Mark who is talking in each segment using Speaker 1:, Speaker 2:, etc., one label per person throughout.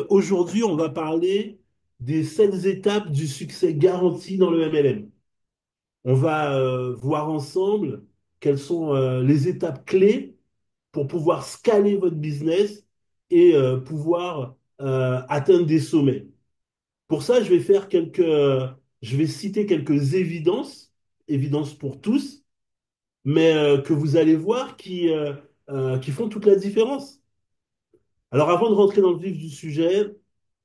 Speaker 1: Aujourd'hui, on va parler des 7 étapes du succès garanti dans le MLM. On va voir ensemble quelles sont les étapes clés pour pouvoir scaler votre business et pouvoir atteindre des sommets. Pour ça, je vais citer quelques évidences pour tous, mais que vous allez voir qui font toute la différence. Alors, avant de rentrer dans le vif du sujet,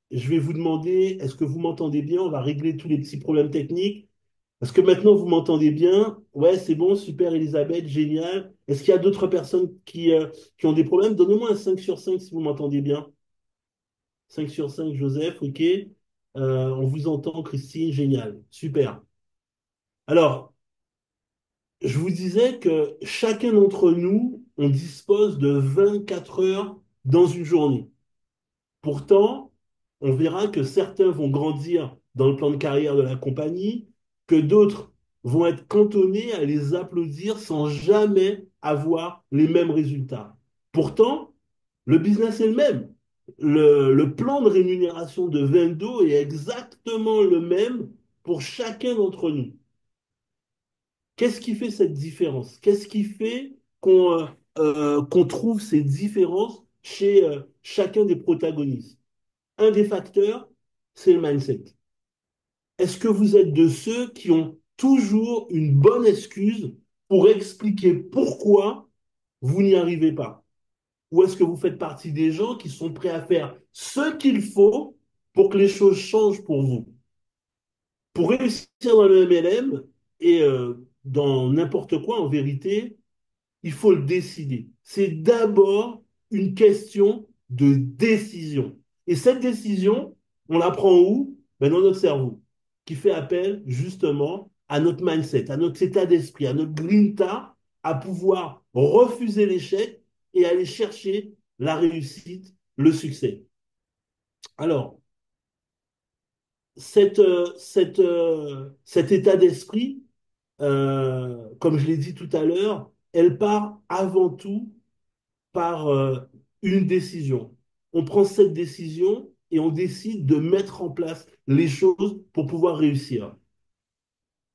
Speaker 1: je vais vous demander, est-ce que vous m'entendez bien? On va régler tous les petits problèmes techniques. Est-ce que maintenant vous m'entendez bien? Ouais, c'est bon, super Elisabeth, génial. Est-ce qu'il y a d'autres personnes qui ont des problèmes? Donnez-moi un 5 sur 5 si vous m'entendez bien. 5 sur 5, Joseph, ok. On vous entend, Christine, génial, super. Alors, je vous disais que chacun d'entre nous, on dispose de 24 heures dans une journée. Pourtant, on verra que certains vont grandir dans le plan de carrière de la compagnie, que d'autres vont être cantonnés à les applaudir sans jamais avoir les mêmes résultats. Pourtant, le business est le même. Le plan de rémunération de Vendo est exactement le même pour chacun d'entre nous. Qu'est-ce qui fait cette différence? Qu'est-ce qui fait qu'on trouve ces différences chez chacun des protagonistes? Un des facteurs, c'est le mindset. Est-ce que vous êtes de ceux qui ont toujours une bonne excuse pour expliquer pourquoi vous n'y arrivez pas? Ou est-ce que vous faites partie des gens qui sont prêts à faire ce qu'il faut pour que les choses changent pour vous? Pour réussir dans le MLM et dans n'importe quoi, en vérité, il faut le décider. C'est d'abord une question de décision. Et cette décision, on la prend où? Ben dans notre cerveau, qui fait appel justement à notre mindset, à notre état d'esprit, à notre grinta, à pouvoir refuser l'échec et aller chercher la réussite, le succès. Alors, cet état d'esprit, comme je l'ai dit tout à l'heure, elle part avant tout par une décision. On prend cette décision et on décide de mettre en place les choses pour pouvoir réussir.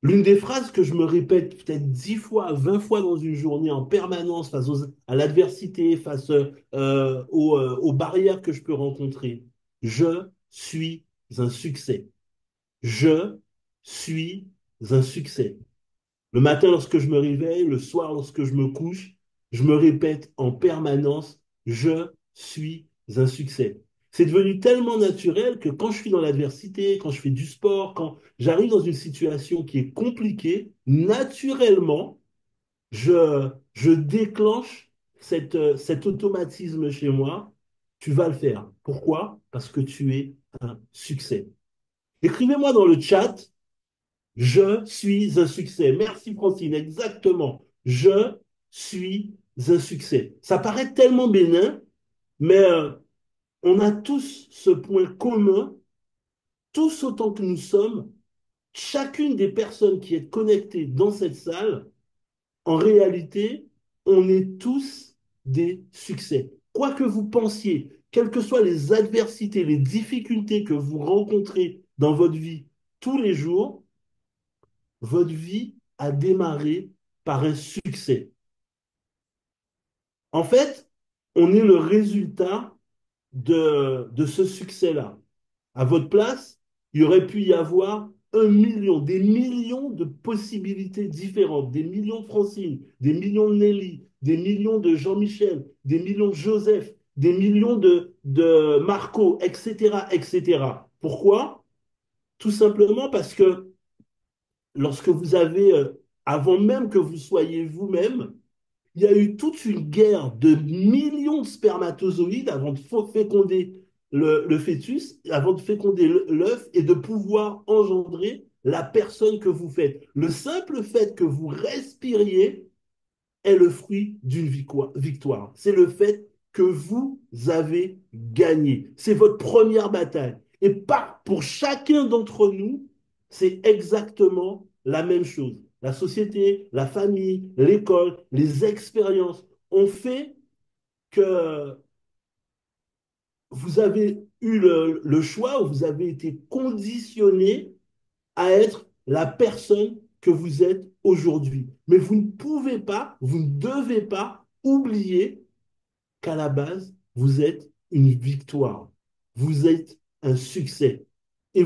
Speaker 1: L'une des phrases que je me répète peut-être 10 fois, 20 fois dans une journée en permanence à l'adversité, face aux barrières que je peux rencontrer, je suis un succès. Je suis un succès. Le matin, lorsque je me réveille, le soir, lorsque je me couche, je me répète en permanence, je suis un succès. C'est devenu tellement naturel que quand je suis dans l'adversité, quand je fais du sport, quand j'arrive dans une situation qui est compliquée, naturellement, je déclenche cet automatisme chez moi. Tu vas le faire. Pourquoi? Parce que tu es un succès. Écrivez-moi dans le chat je suis un succès. Merci Francine, exactement. Je suis un succès. Ça paraît tellement bénin, mais on a tous ce point commun, tous autant que nous sommes, chacune des personnes qui est connectée dans cette salle, en réalité, on est tous des succès. Quoi que vous pensiez, quelles que soient les adversités, les difficultés que vous rencontrez dans votre vie tous les jours, votre vie a démarré par un succès. En fait, on est le résultat de ce succès-là. À votre place, il aurait pu y avoir 1 million, des millions de possibilités différentes, des millions de Francine, des millions de Nelly, des millions de Jean-Michel, des millions de Joseph, des millions de Marco, etc., etc. Pourquoi? Tout simplement parce que lorsque vous avez, avant même que vous soyez vous-même, il y a eu toute une guerre de millions de spermatozoïdes avant de féconder le fœtus, avant de féconder l'œuf et de pouvoir engendrer la personne que vous faites. Le simple fait que vous respiriez est le fruit d'une victoire. C'est le fait que vous avez gagné. C'est votre première bataille. Et pour chacun d'entre nous, c'est exactement la même chose. La société, la famille, l'école, les expériences ont fait que vous avez eu le choix, où vous avez été conditionné à être la personne que vous êtes aujourd'hui. Mais vous ne pouvez pas, vous ne devez pas oublier qu'à la base, vous êtes une victoire. Vous êtes un succès. Et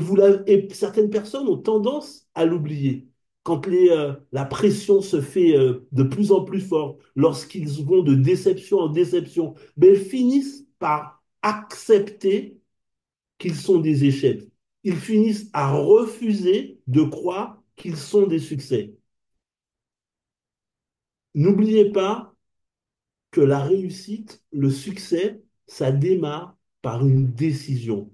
Speaker 1: certaines personnes ont tendance à l'oublier. Quand la pression se fait de plus en plus forte, lorsqu'ils vont de déception en déception, ben, ils finissent par accepter qu'ils sont des échecs. Ils finissent à refuser de croire qu'ils sont des succès. N'oubliez pas que la réussite, le succès, ça démarre par une décision.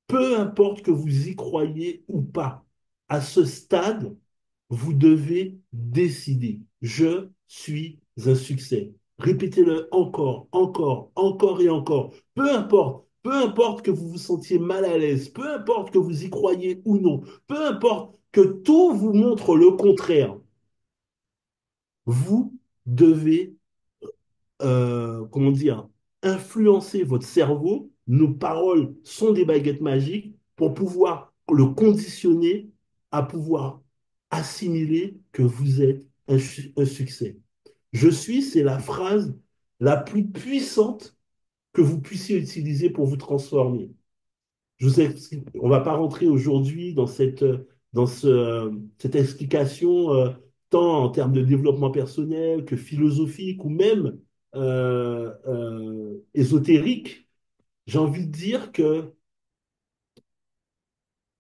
Speaker 1: Peu importe que vous y croyez ou pas, à ce stade, vous devez décider. Je suis un succès. Répétez-le encore, encore, encore et encore. Peu importe que vous vous sentiez mal à l'aise, peu importe que vous y croyez ou non, peu importe que tout vous montre le contraire, vous devez comment dire, influencer votre cerveau. Nos paroles sont des baguettes magiques pour pouvoir le conditionner à pouvoir assimiler que vous êtes un succès. Je suis, c'est la phrase la plus puissante que vous puissiez utiliser pour vous transformer. Je vous explique, on ne va pas rentrer aujourd'hui cette explication, tant en termes de développement personnel que philosophique ou même ésotérique. J'ai envie de dire que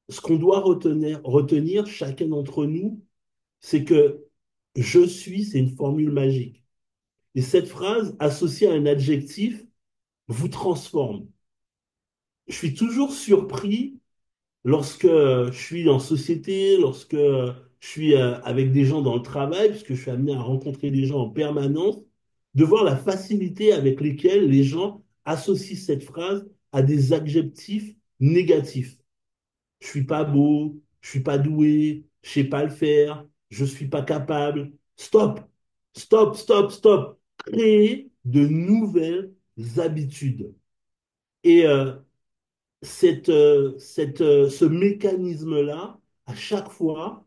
Speaker 1: ce qu'on doit retenir chacun d'entre nous, c'est que je suis, c'est une formule magique. Et cette phrase, associée à un adjectif, vous transforme. Je suis toujours surpris lorsque je suis en société, lorsque je suis avec des gens dans le travail, puisque je suis amené à rencontrer des gens en permanence, de voir la facilité avec lesquelles les gens associent cette phrase à des adjectifs négatifs. Je suis pas beau, je suis pas doué, je sais pas le faire, je suis pas capable. Stop, stop, stop, stop. Créer de nouvelles habitudes. Et ce mécanisme-là, à chaque fois,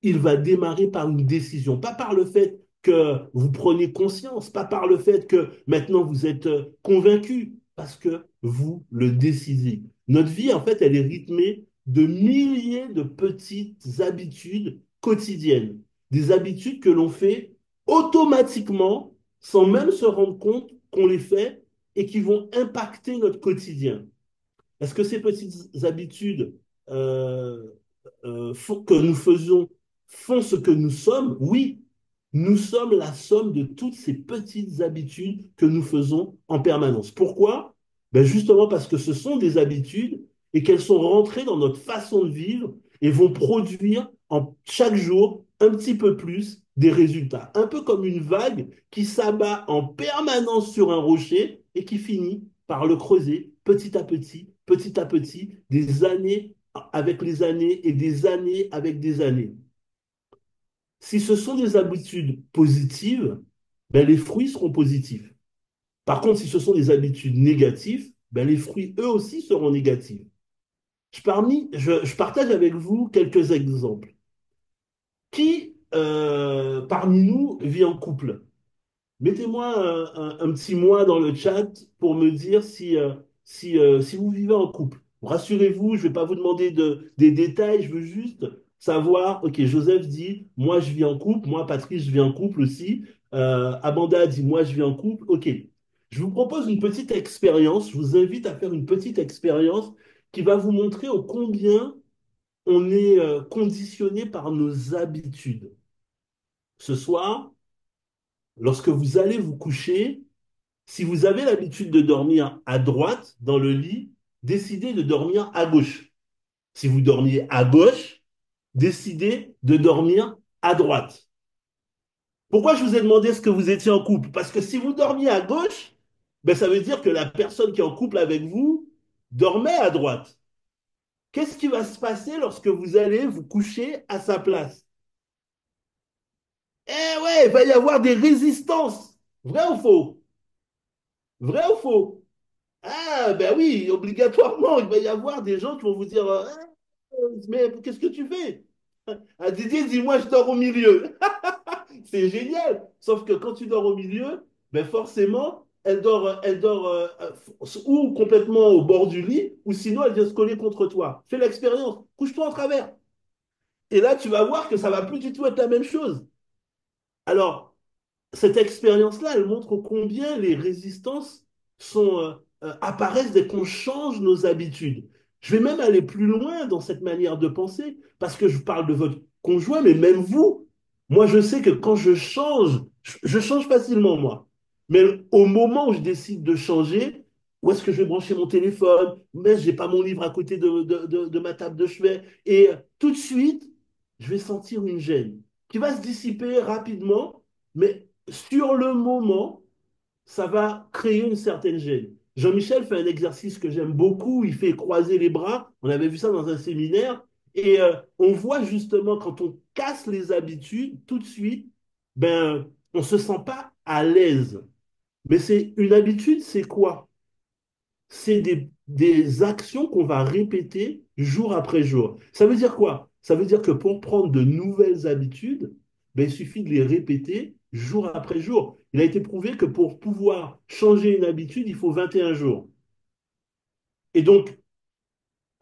Speaker 1: il va démarrer par une décision, pas par le fait que vous prenez conscience, pas par le fait que maintenant vous êtes convaincu, parce que vous le décidez. Notre vie, en fait, elle est rythmée de milliers de petites habitudes quotidiennes, des habitudes que l'on fait automatiquement, sans même se rendre compte qu'on les fait et qui vont impacter notre quotidien. Est-ce que ces petites habitudes euh, que nous faisons font ce que nous sommes? Oui, nous sommes la somme de toutes ces petites habitudes que nous faisons en permanence. Pourquoi? Ben justement parce que ce sont des habitudes et qu'elles sont rentrées dans notre façon de vivre et vont produire chaque jour un petit peu plus des résultats. Un peu comme une vague qui s'abat en permanence sur un rocher et qui finit par le creuser petit à petit, des années avec les années et des années avec des années. Si ce sont des habitudes positives, ben les fruits seront positifs. Par contre, si ce sont des habitudes négatives, ben les fruits, eux aussi, seront négatifs. Je partage avec vous quelques exemples. Qui, parmi nous, vit en couple? Mettez-moi un petit mois dans le chat pour me dire si vous vivez en couple. Rassurez-vous, je ne vais pas vous demander des détails, je veux juste savoir, ok, Joseph dit, moi je vis en couple, moi Patrice, je vis en couple aussi, Amanda dit, moi je vis en couple, ok. Je vous propose une petite expérience, je vous invite à faire une petite expérience qui va vous montrer au combien on est conditionné par nos habitudes. Ce soir, lorsque vous allez vous coucher, si vous avez l'habitude de dormir à droite dans le lit, décidez de dormir à gauche. Si vous dormiez à gauche, décidez de dormir à droite. Pourquoi je vous ai demandé ce que vous étiez en couple? Parce que si vous dormiez à gauche, ben ça veut dire que la personne qui est en couple avec vous dormait à droite. Qu'est-ce qui va se passer lorsque vous allez vous coucher à sa place? Eh ouais, il va y avoir des résistances. Vrai ou faux? Vrai ou faux? Ah, ben oui, obligatoirement, il va y avoir des gens qui vont vous dire mais qu'est-ce que tu fais? Ah, Didier, dis-moi, je dors au milieu. C'est génial. Sauf que quand tu dors au milieu, ben forcément, elle dort ou complètement au bord du lit, ou sinon elle vient se coller contre toi. Fais l'expérience, couche-toi en travers. Et là, tu vas voir que ça va plus du tout être la même chose. Alors, cette expérience-là, elle montre combien les résistances apparaissent dès qu'on change nos habitudes. Je vais même aller plus loin dans cette manière de penser, parce que je parle de votre conjoint, mais même vous. Moi, je sais que quand je change, je change facilement, moi. Mais au moment où je décide de changer, où est-ce que je vais brancher mon téléphone? Mais j'ai pas mon livre à côté de ma table de chevet. Et tout de suite, je vais sentir une gêne qui va se dissiper rapidement, mais sur le moment, ça va créer une certaine gêne. Jean-Michel fait un exercice que j'aime beaucoup, il fait croiser les bras, on avait vu ça dans un séminaire, et on voit justement quand on casse les habitudes, tout de suite, ben, on ne se sent pas à l'aise. Mais c'est une habitude, c'est quoi? C'est des actions qu'on va répéter jour après jour. Ça veut dire quoi? Ça veut dire que pour prendre de nouvelles habitudes, ben, il suffit de les répéter jour après jour. Il a été prouvé que pour pouvoir changer une habitude, il faut 21 jours. Et donc,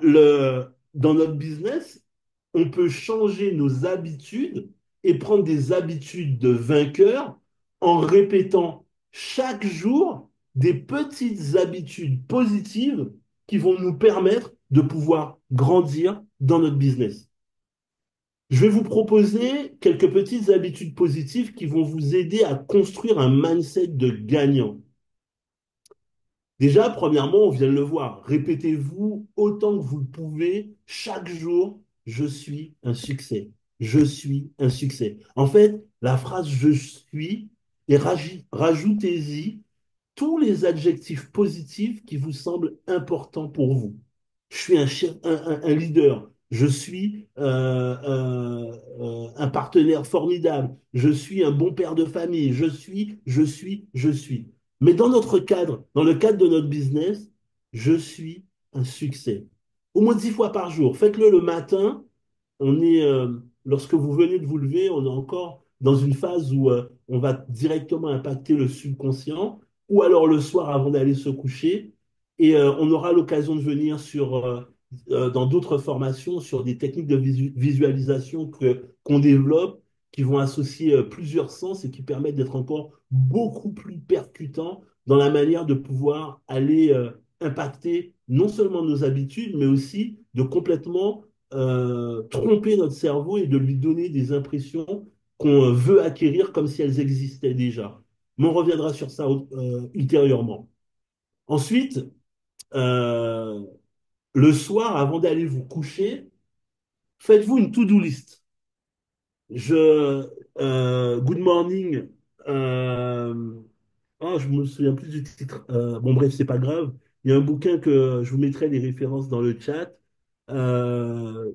Speaker 1: dans notre business, on peut changer nos habitudes et prendre des habitudes de vainqueur en répétant chaque jour des petites habitudes positives qui vont nous permettre de pouvoir grandir dans notre business. Je vais vous proposer quelques petites habitudes positives qui vont vous aider à construire un mindset de gagnant. Déjà, premièrement, on vient de le voir. Répétez-vous autant que vous le pouvez chaque jour, je suis un succès. Je suis un succès. En fait, la phrase je suis, et rajoutez-y tous les adjectifs positifs qui vous semblent importants pour vous. Je suis un leader. Je suis un partenaire formidable. Je suis un bon père de famille. Je suis. Mais dans notre cadre, dans le cadre de notre business, je suis un succès. Au moins 10 fois par jour. Faites-le le matin. Lorsque vous venez de vous lever, on est encore dans une phase où on va directement impacter le subconscient, ou alors le soir avant d'aller se coucher. Et on aura l'occasion de venir dans d'autres formations sur des techniques de visualisation qu'on développe, qui vont associer plusieurs sens et qui permettent d'être encore beaucoup plus percutants dans la manière de pouvoir aller impacter non seulement nos habitudes, mais aussi de complètement tromper notre cerveau et de lui donner des impressions qu'on veut acquérir comme si elles existaient déjà. Mais on reviendra sur ça ultérieurement. Ensuite, euh, le soir, avant d'aller vous coucher, faites-vous une to-do list. Good morning. euh, je me souviens plus du titre. Bon, bref, c'est pas grave. Il y a un bouquin que je vous mettrai les références dans le chat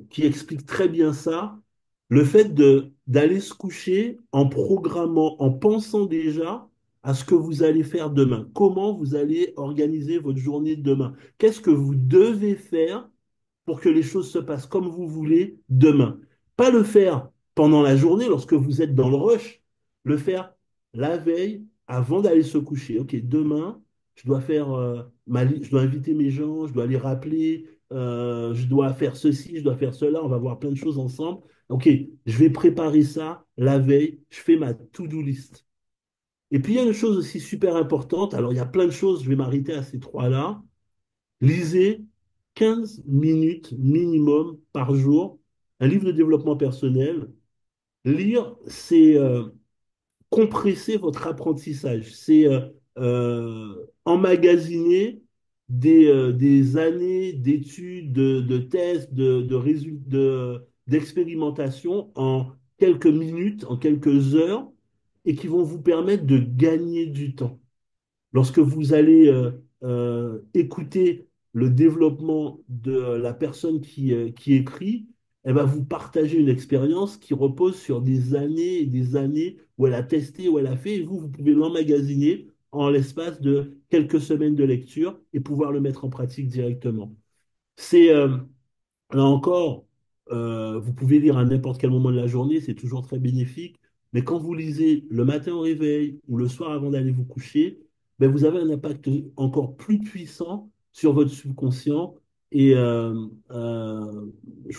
Speaker 1: qui explique très bien ça. Le fait d'aller se coucher en programmant, en pensant déjà à ce que vous allez faire demain. Comment vous allez organiser votre journée de demain. Qu'est-ce que vous devez faire pour que les choses se passent comme vous voulez demain. Pas le faire pendant la journée lorsque vous êtes dans le rush, le faire la veille avant d'aller se coucher. Ok, demain, je dois faire je dois inviter mes gens, je dois les rappeler, je dois faire ceci, je dois faire cela, on va voir plein de choses ensemble. Ok, je vais préparer ça la veille, je fais ma to-do list. Et puis il y a une chose aussi super importante, alors il y a plein de choses, je vais m'arrêter à ces trois-là. Lisez 15 minutes minimum par jour un livre de développement personnel. Lire, c'est compresser votre apprentissage, c'est emmagasiner des années d'études, de tests, de résultats, d'expérimentation en quelques minutes, en quelques heures, et qui vont vous permettre de gagner du temps. Lorsque vous allez écouter le développement de la personne qui écrit, elle va vous partager une expérience qui repose sur des années et des années où elle a testé, où elle a fait, et vous, vous pouvez l'emmagasiner en l'espace de quelques semaines de lecture et pouvoir le mettre en pratique directement. C'est Là encore, vous pouvez lire à n'importe quel moment de la journée, c'est toujours très bénéfique. Mais quand vous lisez le matin au réveil ou le soir avant d'aller vous coucher, ben vous avez un impact encore plus puissant sur votre subconscient. Et je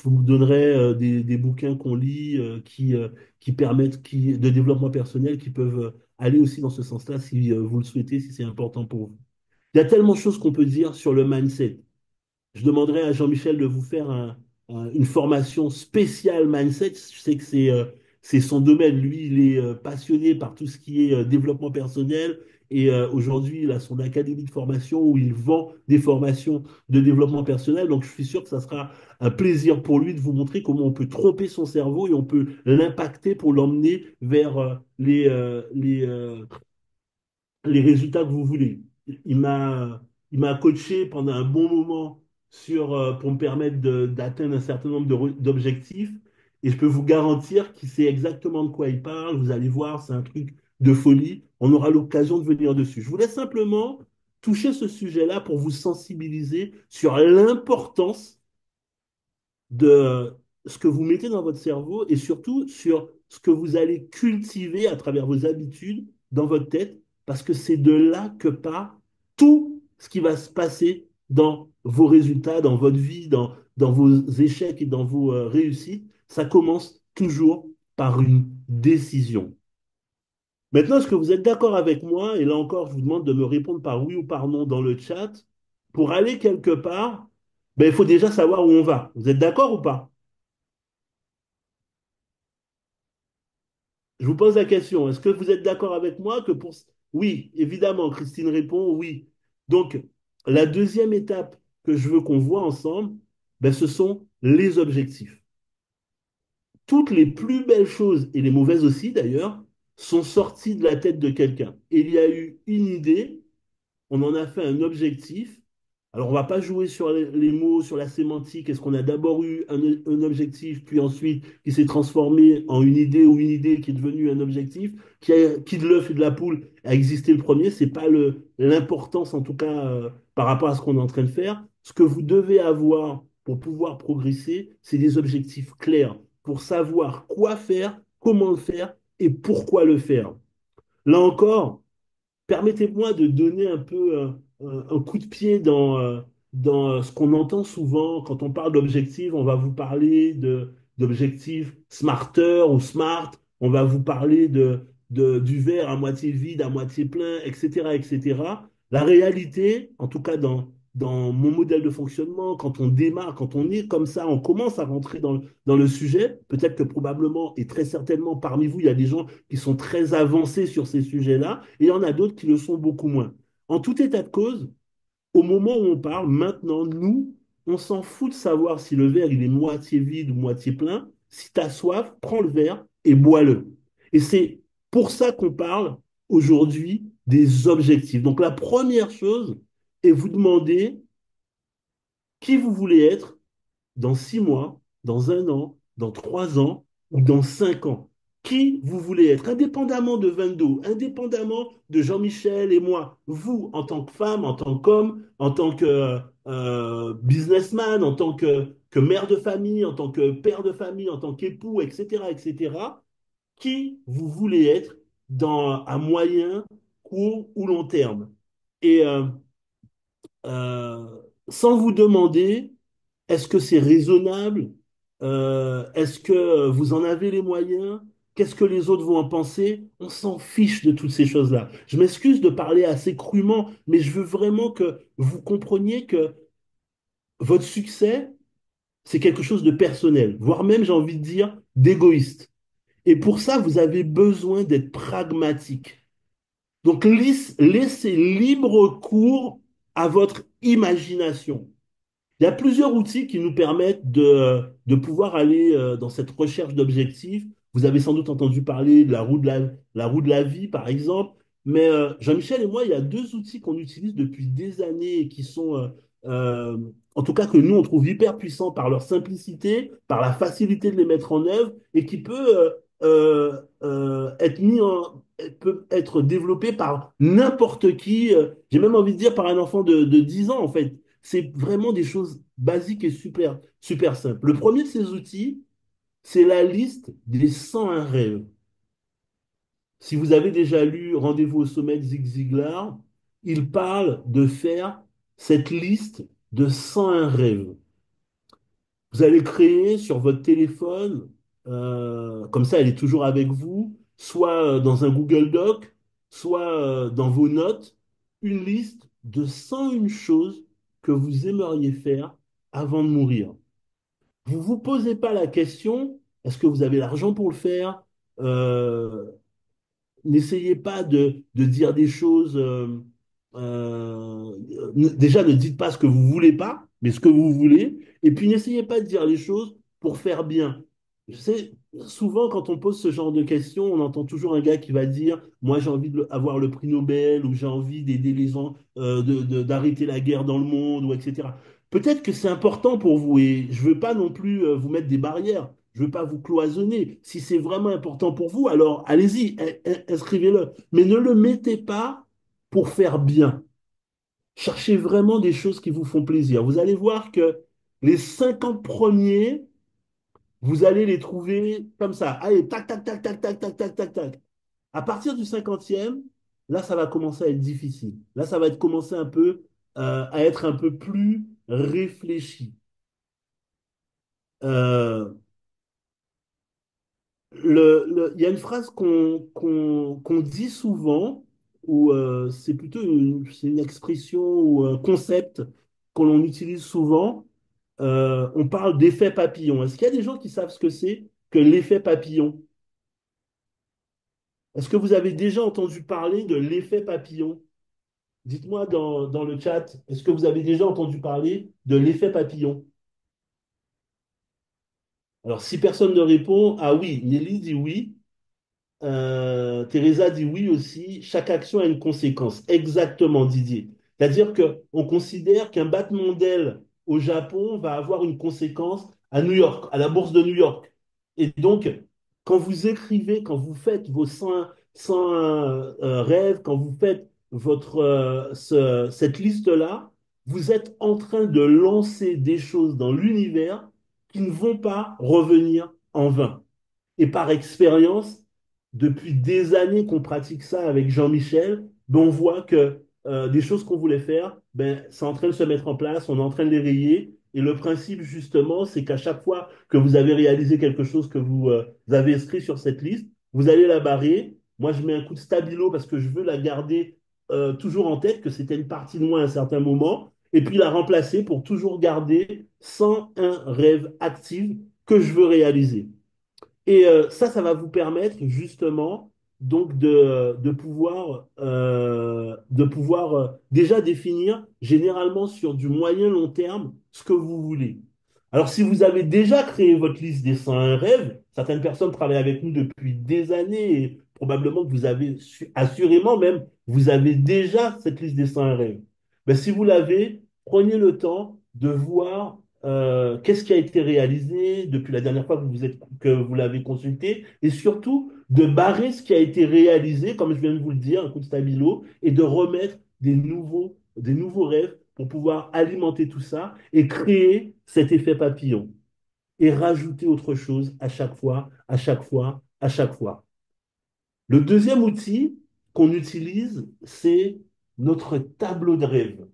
Speaker 1: vous donnerai des bouquins qu'on lit qui permettent de développement personnel qui peuvent aller aussi dans ce sens-là si vous le souhaitez, si c'est important pour vous. Il y a tellement de choses qu'on peut dire sur le mindset. Je demanderai à Jean-Michel de vous faire une formation spéciale mindset. Je sais que c'est son domaine. Lui, il est passionné par tout ce qui est développement personnel. Et aujourd'hui, il a son académie de formation où il vend des formations de développement personnel. Donc, je suis sûr que ça sera un plaisir pour lui de vous montrer comment on peut tromper son cerveau et on peut l'impacter pour l'emmener vers les résultats que vous voulez. Il m'a, il m'a coaché pendant un bon moment pour me permettre d'atteindre un certain nombre d'objectifs. Et je peux vous garantir qu'il sait exactement de quoi il parle. Vous allez voir, c'est un truc de folie. On aura l'occasion de venir dessus. Je voulais simplement toucher ce sujet-là pour vous sensibiliser sur l'importance de ce que vous mettez dans votre cerveau et surtout sur ce que vous allez cultiver à travers vos habitudes dans votre tête, parce que c'est de là que part tout ce qui va se passer dans vos résultats, dans votre vie, dans vos échecs et dans vos réussites. Ça commence toujours par une décision. Maintenant, est-ce que vous êtes d'accord avec moi? Et là encore, je vous demande de me répondre par oui ou par non dans le chat. Pour aller quelque part, ben, il faut déjà savoir où on va. Vous êtes d'accord ou pas? Je vous pose la question. Est-ce que vous êtes d'accord avec moi que pour... Oui, évidemment, Christine répond oui. Donc, la deuxième étape que je veux qu'on voit ensemble, ben, ce sont les objectifs. Toutes les plus belles choses, et les mauvaises aussi d'ailleurs, sont sorties de la tête de quelqu'un. Il y a eu une idée, on en a fait un objectif. Alors, on ne va pas jouer sur les mots, sur la sémantique. Est-ce qu'on a d'abord eu un objectif, puis ensuite qui s'est transformé en une idée ou une idée qui est devenue un objectif, qui de l'œuf et de la poule a existé le premier. C'est pas l'importance, en tout cas, par rapport à ce qu'on est en train de faire. Ce que vous devez avoir pour pouvoir progresser, c'est des objectifs clairs pour savoir quoi faire, comment le faire et pourquoi le faire. Là encore, permettez-moi de donner un peu un coup de pied dans ce qu'on entend souvent quand on parle d'objectifs. On va vous parler d'objectifs smarter ou smart. On va vous parler du verre à moitié vide, à moitié plein, etc., etc. La réalité, en tout cas dans mon modèle de fonctionnement, quand on démarre, quand on est comme ça, on commence à rentrer dans le sujet. Peut-être que probablement et très certainement parmi vous, il y a des gens qui sont très avancés sur ces sujets-là, et il y en a d'autres qui le sont beaucoup moins. En tout état de cause, au moment où on parle, maintenant, nous, on s'en fout de savoir si le verre il est moitié vide ou moitié plein. Si tu as soif, prends le verre et bois-le. Et c'est pour ça qu'on parle aujourd'hui des objectifs. Donc la première chose est vous demander qui vous voulez être dans 6 mois, dans un an, dans 3 ans ou dans 5 ans. Qui vous voulez être, indépendamment de Vendo, indépendamment de Jean-Michel et moi, vous, en tant que femme, en tant qu'homme, en tant que businessman, en tant que mère de famille, en tant que père de famille, en tant qu'époux, etc., etc., qui vous voulez être à moyen, court ou long terme. Et sans vous demander est-ce que c'est raisonnable? Est-ce que vous en avez les moyens? Qu'est-ce que les autres vont en penser? On s'en fiche de toutes ces choses-là. Je m'excuse de parler assez crûment, mais je veux vraiment que vous compreniez que votre succès, c'est quelque chose de personnel, voire même, j'ai envie de dire, d'égoïste. Et pour ça, vous avez besoin d'être pragmatique. Donc, laissez libre cours à votre imagination. Il y a plusieurs outils qui nous permettent de pouvoir aller dans cette recherche d'objectifs. Vous avez sans doute entendu parler de la roue de la vie, par exemple. Mais Jean-Michel et moi, il y a deux outils qu'on utilise depuis des années et qui sont, en tout cas, que nous, on trouve hyper puissants par leur simplicité, par la facilité de les mettre en œuvre et qui peut peut être développé par n'importe qui. J'ai même envie de dire par un enfant de 10 ans, en fait. C'est vraiment des choses basiques et super, super simples. Le premier de ces outils, c'est la liste des 101 rêves. Si vous avez déjà lu Rendez-vous au sommet de Zig Ziglar, il parle de faire cette liste de 101 rêves. Vous allez créer sur votre téléphone, comme ça elle est toujours avec vous, soit dans un Google Doc, soit dans vos notes, une liste de 101 choses que vous aimeriez faire avant de mourir. Vous ne vous posez pas la question, est-ce que vous avez l'argent pour le faire? Euh, N'essayez pas de dire des choses. Déjà, ne dites pas ce que vous voulez pas, mais ce que vous voulez. Et puis, n'essayez pas de dire les choses pour faire bien. Je sais, souvent, quand on pose ce genre de questions, on entend toujours un gars qui va dire, moi, j'ai envie d'avoir le prix Nobel, ou j'ai envie d'aider les gens, d'arrêter la guerre dans le monde, ou etc. Peut-être que c'est important pour vous, et je veux pas non plus vous mettre des barrières. Je veux pas vous cloisonner. Si c'est vraiment important pour vous, alors allez-y, inscrivez-le. Mais ne le mettez pas pour faire bien. Cherchez vraiment des choses qui vous font plaisir. Vous allez voir que les 50 premiers, vous allez les trouver comme ça. Allez, tac, tac, tac, tac, tac, tac, tac, tac, tac. À partir du 50e, là, ça va commencer à être difficile. Là, ça va être commencer un peu à être un peu plus réfléchi. Euh, il y a une phrase qu'on dit souvent, ou c'est plutôt c'est une expression ou un concept que l'on utilise souvent. On parle d'effet papillon. Est-ce qu'il y a des gens qui savent ce que c'est que l'effet papillon? Est-ce que vous avez déjà entendu parler de l'effet papillon? Dites-moi dans le chat, est-ce que vous avez déjà entendu parler de l'effet papillon? Alors, si personne ne répond, ah oui, Nelly dit oui. Teresa dit oui aussi, chaque action a une conséquence. Exactement, Didier. C'est-à-dire qu'on considère qu'un battement d'aile au Japon va avoir une conséquence à New York, à la bourse de New York. Et donc, quand vous écrivez, quand vous faites vos 100 rêves, quand vous faites cette liste-là, vous êtes en train de lancer des choses dans l'univers qui ne vont pas revenir en vain. Et par expérience, depuis des années qu'on pratique ça avec Jean-Michel, ben on voit que des choses qu'on voulait faire, ben, c'est en train de se mettre en place, on est en train de les rayer. Et le principe, justement, c'est qu'à chaque fois que vous avez réalisé quelque chose que vous avez inscrit sur cette liste, vous allez la barrer. Moi, je mets un coup de stabilo parce que je veux la garder toujours en tête, que c'était une partie de moi à un certain moment, et puis la remplacer pour toujours garder 101 rêves actifs que je veux réaliser. Et ça va vous permettre justement donc de pouvoir déjà définir généralement sur du moyen long terme ce que vous voulez. Alors si vous avez déjà créé votre liste des 101 rêves, certaines personnes travaillent avec nous depuis des années et probablement que vous avez, assurément même, vous avez déjà cette liste des 101 rêves. Ben, si vous l'avez, prenez le temps de voir qu'est-ce qui a été réalisé depuis la dernière fois que vous l'avez consulté, et surtout de barrer ce qui a été réalisé, comme je viens de vous le dire, un coup de stabilo, et de remettre des nouveaux rêves pour pouvoir alimenter tout ça et créer cet effet papillon et rajouter autre chose à chaque fois, à chaque fois, à chaque fois. Le deuxième outil qu'on utilise, c'est notre tableau de rêve.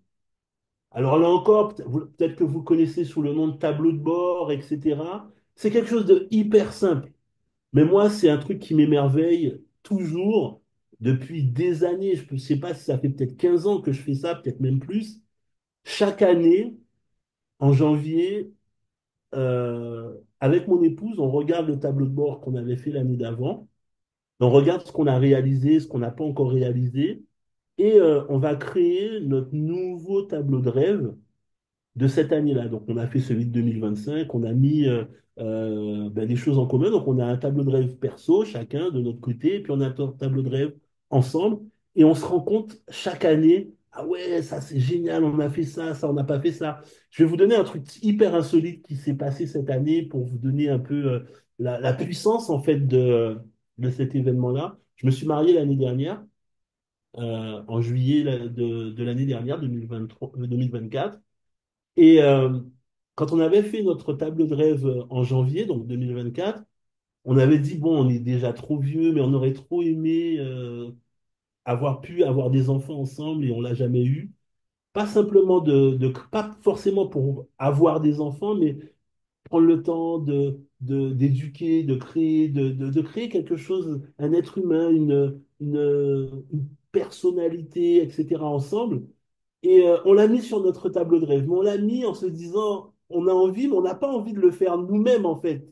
Speaker 1: Alors là encore, peut-être que vous connaissez sous le nom de tableau de bord, etc. C'est quelque chose de hyper simple. Mais moi, c'est un truc qui m'émerveille toujours depuis des années. Je ne sais pas si ça fait peut-être 15 ans que je fais ça, peut-être même plus. Chaque année, en janvier, avec mon épouse, on regarde le tableau de bord qu'on avait fait l'année d'avant. On regarde ce qu'on a réalisé, ce qu'on n'a pas encore réalisé. Et on va créer notre nouveau tableau de rêve de cette année-là. Donc, on a fait celui de 2025, on a mis ben, des choses en commun. Donc, on a un tableau de rêve perso, chacun de notre côté, et puis on a un tableau de rêve ensemble. Et on se rend compte chaque année ah ouais, ça c'est génial, on a fait ça, on n'a pas fait ça. Je vais vous donner un truc hyper insolite qui s'est passé cette année pour vous donner un peu la puissance en fait de cet événement-là. Je me suis marié l'année dernière, en juillet de l'année dernière, 2023, 2024. Et quand on avait fait notre table de rêve en janvier, donc 2024, on avait dit, bon, on est déjà trop vieux, mais on aurait trop aimé avoir pu avoir des enfants ensemble et on l'a jamais eu. Pas simplement pas forcément pour avoir des enfants, mais prendre le temps d'éduquer, de créer, de créer quelque chose, un être humain, une personnalité, etc. ensemble. Et on l'a mis sur notre tableau de rêve, mais on l'a mis en se disant, on a envie, mais on n'a pas envie de le faire nous-mêmes en fait.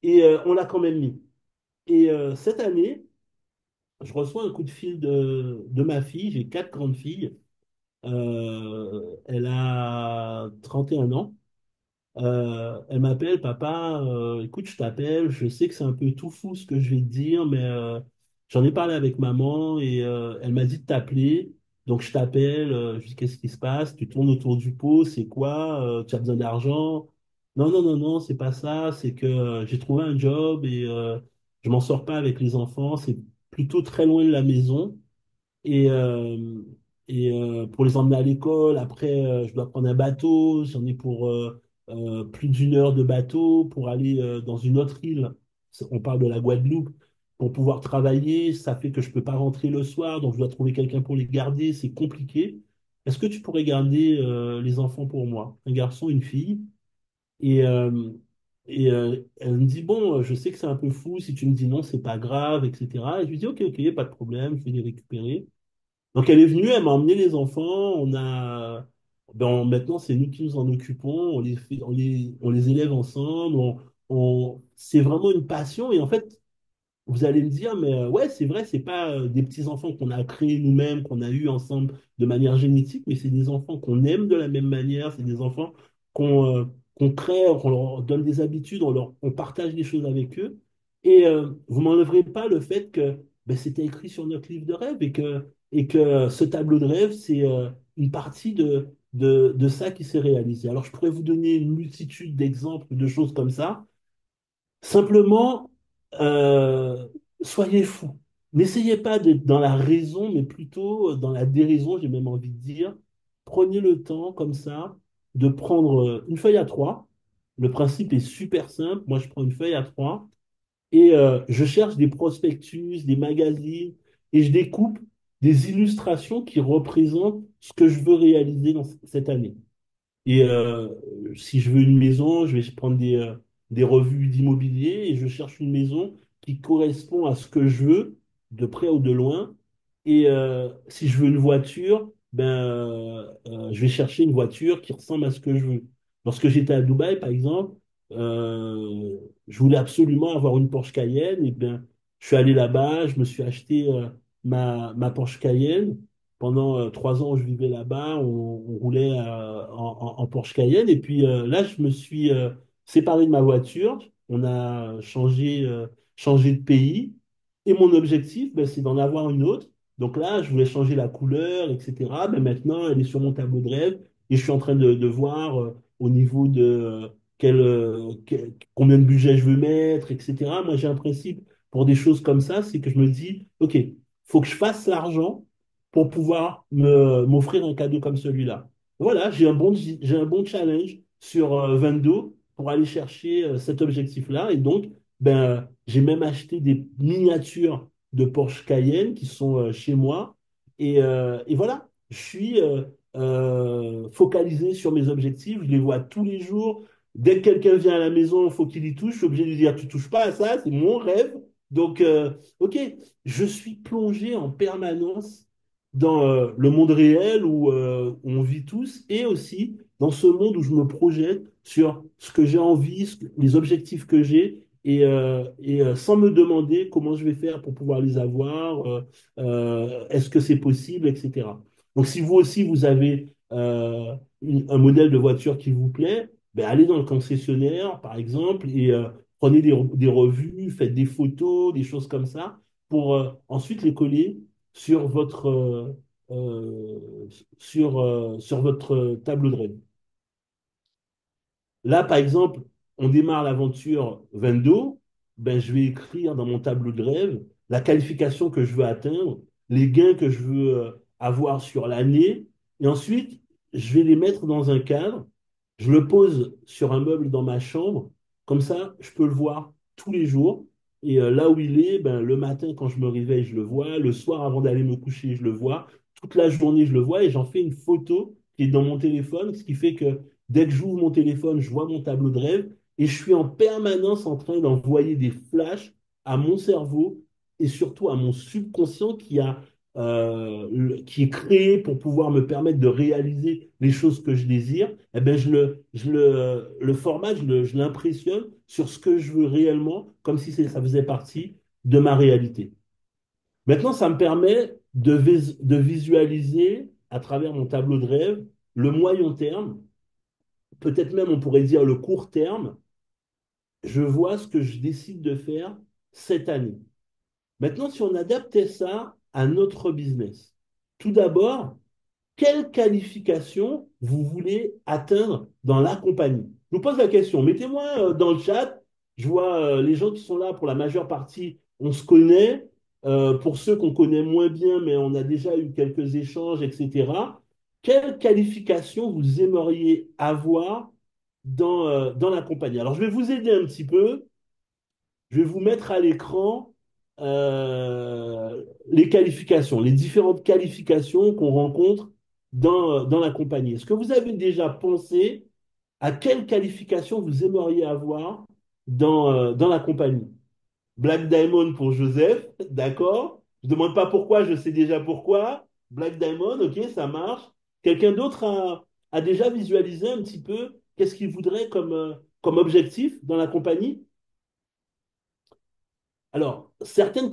Speaker 1: Et on l'a quand même mis. Et cette année, je reçois un coup de fil de ma fille, j'ai quatre grandes filles. Elle a 31 ans. Elle m'appelle, papa, écoute, je t'appelle, je sais que c'est un peu tout fou ce que je vais te dire, mais j'en ai parlé avec maman et elle m'a dit de t'appeler. Donc je t'appelle, je dis qu'est-ce qui se passe? Tu tournes autour du pot, c'est quoi? Tu as besoin d'argent? Non, non, non, non, c'est pas ça, c'est que j'ai trouvé un job et je m'en sors pas avec les enfants, c'est plutôt très loin de la maison. Et, pour les emmener à l'école, après, je dois prendre un bateau. J'en ai pour plus d'une heure de bateau pour aller dans une autre île. On parle de la Guadeloupe. Pour pouvoir travailler, ça fait que je peux pas rentrer le soir, donc je dois trouver quelqu'un pour les garder. C'est compliqué. Est-ce que tu pourrais garder les enfants pour moi? Un garçon, une fille. Et, elle me dit, bon, je sais que c'est un peu fou. Si tu me dis non, c'est pas grave, etc. Et je lui dis, ok, ok, pas de problème, je vais les récupérer. Donc elle est venue, elle m'a emmené les enfants, maintenant c'est nous qui nous en occupons, on les élève ensemble, c'est vraiment une passion et en fait vous allez me dire, mais ouais, c'est vrai, c'est pas des petits-enfants qu'on a créés nous-mêmes, qu'on a eus ensemble de manière génétique, mais c'est des enfants qu'on aime de la même manière, c'est des enfants qu'on crée, qu'on leur donne des habitudes, on partage des choses avec eux. Et vous m'enlèverez pas le fait que ben, c'était écrit sur notre livre de rêve et que ce tableau de rêve, c'est une partie de ça qui s'est réalisé. Alors, je pourrais vous donner une multitude d'exemples de choses comme ça. Simplement, euh, soyez fous. N'essayez pas d'être dans la raison, mais plutôt dans la déraison, j'ai même envie de dire. Prenez le temps, comme ça, de prendre une feuille à trois. Le principe est super simple. Moi, je prends une feuille à trois et je cherche des prospectus, des magazines, et je découpe des illustrations qui représentent ce que je veux réaliser dans cette année. Et si je veux une maison, je vais prendre des revues d'immobilier et je cherche une maison qui correspond à ce que je veux, de près ou de loin. Et si je veux une voiture, ben, je vais chercher une voiture qui ressemble à ce que je veux. Lorsque j'étais à Dubaï, par exemple, je voulais absolument avoir une Porsche Cayenne. Et ben, je suis allé là-bas, je me suis acheté ma Porsche Cayenne. Pendant 3 ans où je vivais là-bas, on roulait en Porsche Cayenne. Et puis là, je me suis séparé de ma voiture. On a changé de pays. Et mon objectif, ben, c'est d'en avoir une autre. Donc là, je voulais changer la couleur, etc. Mais maintenant, elle est sur mon tableau de rêve. Et je suis en train de voir au niveau de combien de budget je veux mettre, etc. Moi, j'ai un principe pour des choses comme ça, c'est que je me dis, OK, faut que je fasse l'argent pour pouvoir m'offrir un cadeau comme celui-là. Voilà, j'ai un bon challenge sur Vendo pour aller chercher cet objectif-là. Et donc, ben, j'ai même acheté des miniatures de Porsche Cayenne qui sont chez moi. Et voilà, je suis focalisé sur mes objectifs. Je les vois tous les jours. Dès que quelqu'un vient à la maison, il faut qu'il y touche. Je suis obligé de lui dire, tu touches pas à ça, c'est mon rêve. Donc, OK, je suis plongé en permanence dans le monde réel où on vit tous et aussi dans ce monde où je me projette sur ce que j'ai envie, les objectifs que j'ai sans me demander comment je vais faire pour pouvoir les avoir, est-ce que c'est possible, etc. Donc si vous aussi vous avez un modèle de voiture qui vous plaît, ben, allez dans le concessionnaire par exemple et prenez des revues, faites des photos, des choses comme ça pour ensuite les coller sur sur votre tableau de rêve. Là, par exemple, on démarre l'aventure Vendo, ben, je vais écrire dans mon tableau de rêve la qualification que je veux atteindre, les gains que je veux avoir sur l'année, et ensuite, je vais les mettre dans un cadre, je le pose sur un meuble dans ma chambre, comme ça, je peux le voir tous les jours, et là où il est, ben, le matin, quand je me réveille, je le vois, le soir, avant d'aller me coucher, je le vois, toute la journée, je le vois, et j'en fais une photo qui est dans mon téléphone, ce qui fait que dès que j'ouvre mon téléphone, je vois mon tableau de rêve et je suis en permanence en train d'envoyer des flashs à mon cerveau et surtout à mon subconscient qui est créé pour pouvoir me permettre de réaliser les choses que je désire. Eh ben, le format, je l'impressionne sur ce que je veux réellement, comme si ça faisait partie de ma réalité. Maintenant, ça me permet de visualiser à travers mon tableau de rêve le moyen terme, peut-être même on pourrait dire le court terme, je vois ce que je décide de faire cette année. Maintenant, si on adaptait ça à notre business, tout d'abord, quelle qualification vous voulez atteindre dans la compagnie? Je vous pose la question, mettez-moi dans le chat, je vois les gens qui sont là pour la majeure partie, on se connaît. Pour ceux qu'on connaît moins bien, mais on a déjà eu quelques échanges, etc. Quelle qualification vous aimeriez avoir dans la compagnie? Alors, je vais vous aider un petit peu. Je vais vous mettre à l'écran les qualifications, les différentes qualifications qu'on rencontre dans la compagnie. Est-ce que vous avez déjà pensé à quelle qualification vous aimeriez avoir dans la compagnie? Black Diamond pour Joseph, d'accord. Je ne demande pas pourquoi, je sais déjà pourquoi. Black Diamond, ok, ça marche. Quelqu'un d'autre a déjà visualisé un petit peu qu'est-ce qu'il voudrait comme objectif dans la compagnie? Alors, certaines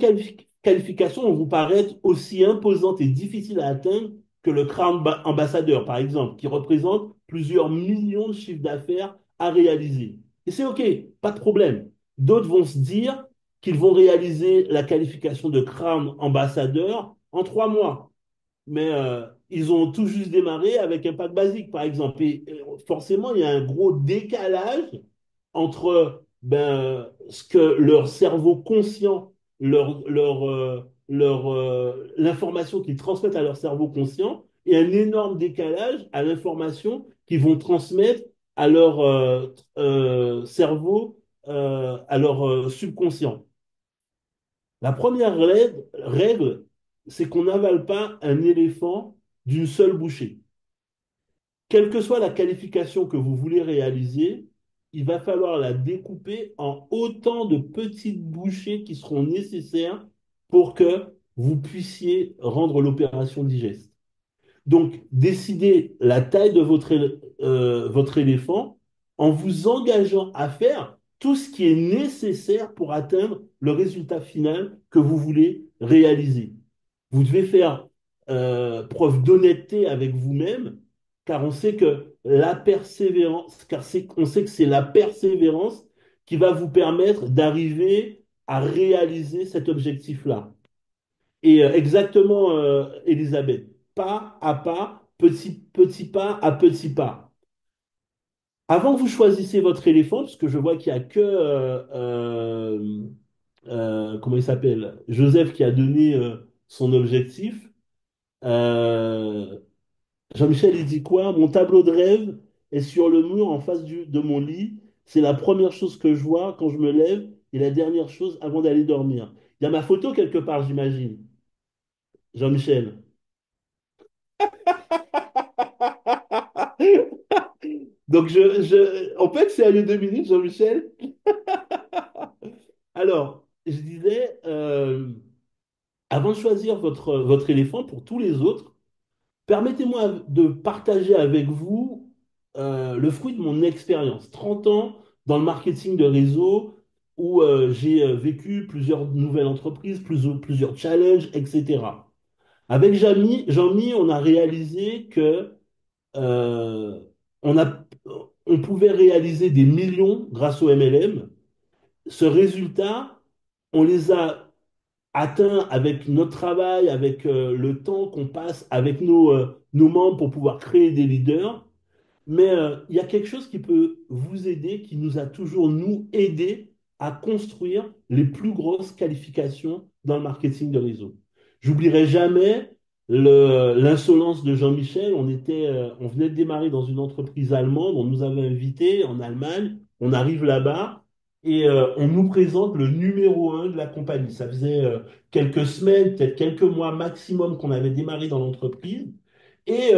Speaker 1: qualifications vont vous paraître aussi imposantes et difficiles à atteindre que le Crown Ambassadeur, par exemple, qui représente plusieurs millions de chiffres d'affaires à réaliser. Et c'est OK, pas de problème. D'autres vont se dire qu'ils vont réaliser la qualification de Crown Ambassadeur en 3 mois. Mais ils ont tout juste démarré avec un pack basique, par exemple. Et forcément, il y a un gros décalage entre ce que leur cerveau conscient, l'information qu'ils transmettent à leur cerveau conscient, et un énorme décalage à l'information qu'ils vont transmettre à leur cerveau, à leur subconscient. La première règle, c'est qu'on n'avale pas un éléphant d'une seule bouchée. Quelle que soit la qualification que vous voulez réaliser, il va falloir la découper en autant de petites bouchées qui seront nécessaires pour que vous puissiez rendre l'opération digeste. Donc, décidez la taille de votre éléphant en vous engageant à faire tout ce qui est nécessaire pour atteindre le résultat final que vous voulez réaliser. Vous devez faire preuve d'honnêteté avec vous-même, car on sait que la persévérance, on sait que c'est la persévérance qui va vous permettre d'arriver à réaliser cet objectif-là. Et exactement, Elisabeth, pas à pas, petit pas à petit pas. Avant que vous choisissiez votre éléphant, parce que je vois qu'il n'y a que, comment il s'appelle, Joseph qui a donné son objectif. Euh, Jean-Michel, il dit quoi? Mon tableau de rêve est sur le mur en face de mon lit. C'est la première chose que je vois quand je me lève et la dernière chose avant d'aller dormir. Il y a ma photo quelque part, j'imagine. Jean-Michel. Donc, on peut être sérieux 2 minutes, Jean-Michel? Alors, je disais, avant de choisir votre éléphant pour tous les autres, permettez-moi de partager avec vous le fruit de mon expérience. 30 ans dans le marketing de réseau où j'ai vécu plusieurs nouvelles entreprises, plusieurs challenges, etc. Avec Jean-Mi, on a réalisé que euh, on a, on pouvait réaliser des millions grâce au MLM. Ce résultat, on les a atteint avec notre travail, avec le temps qu'on passe avec nos membres pour pouvoir créer des leaders. Mais il y a quelque chose qui peut vous aider, qui nous a toujours, nous, aidé à construire les plus grosses qualifications dans le marketing de réseau. J'oublierai jamais l'insolence de Jean-Michel. On venait de démarrer dans une entreprise allemande. On nous avait invités en Allemagne. On arrive là-bas et on nous présente le numéro un de la compagnie. Ça faisait quelques semaines, peut-être quelques mois maximum qu'on avait démarré dans l'entreprise. Et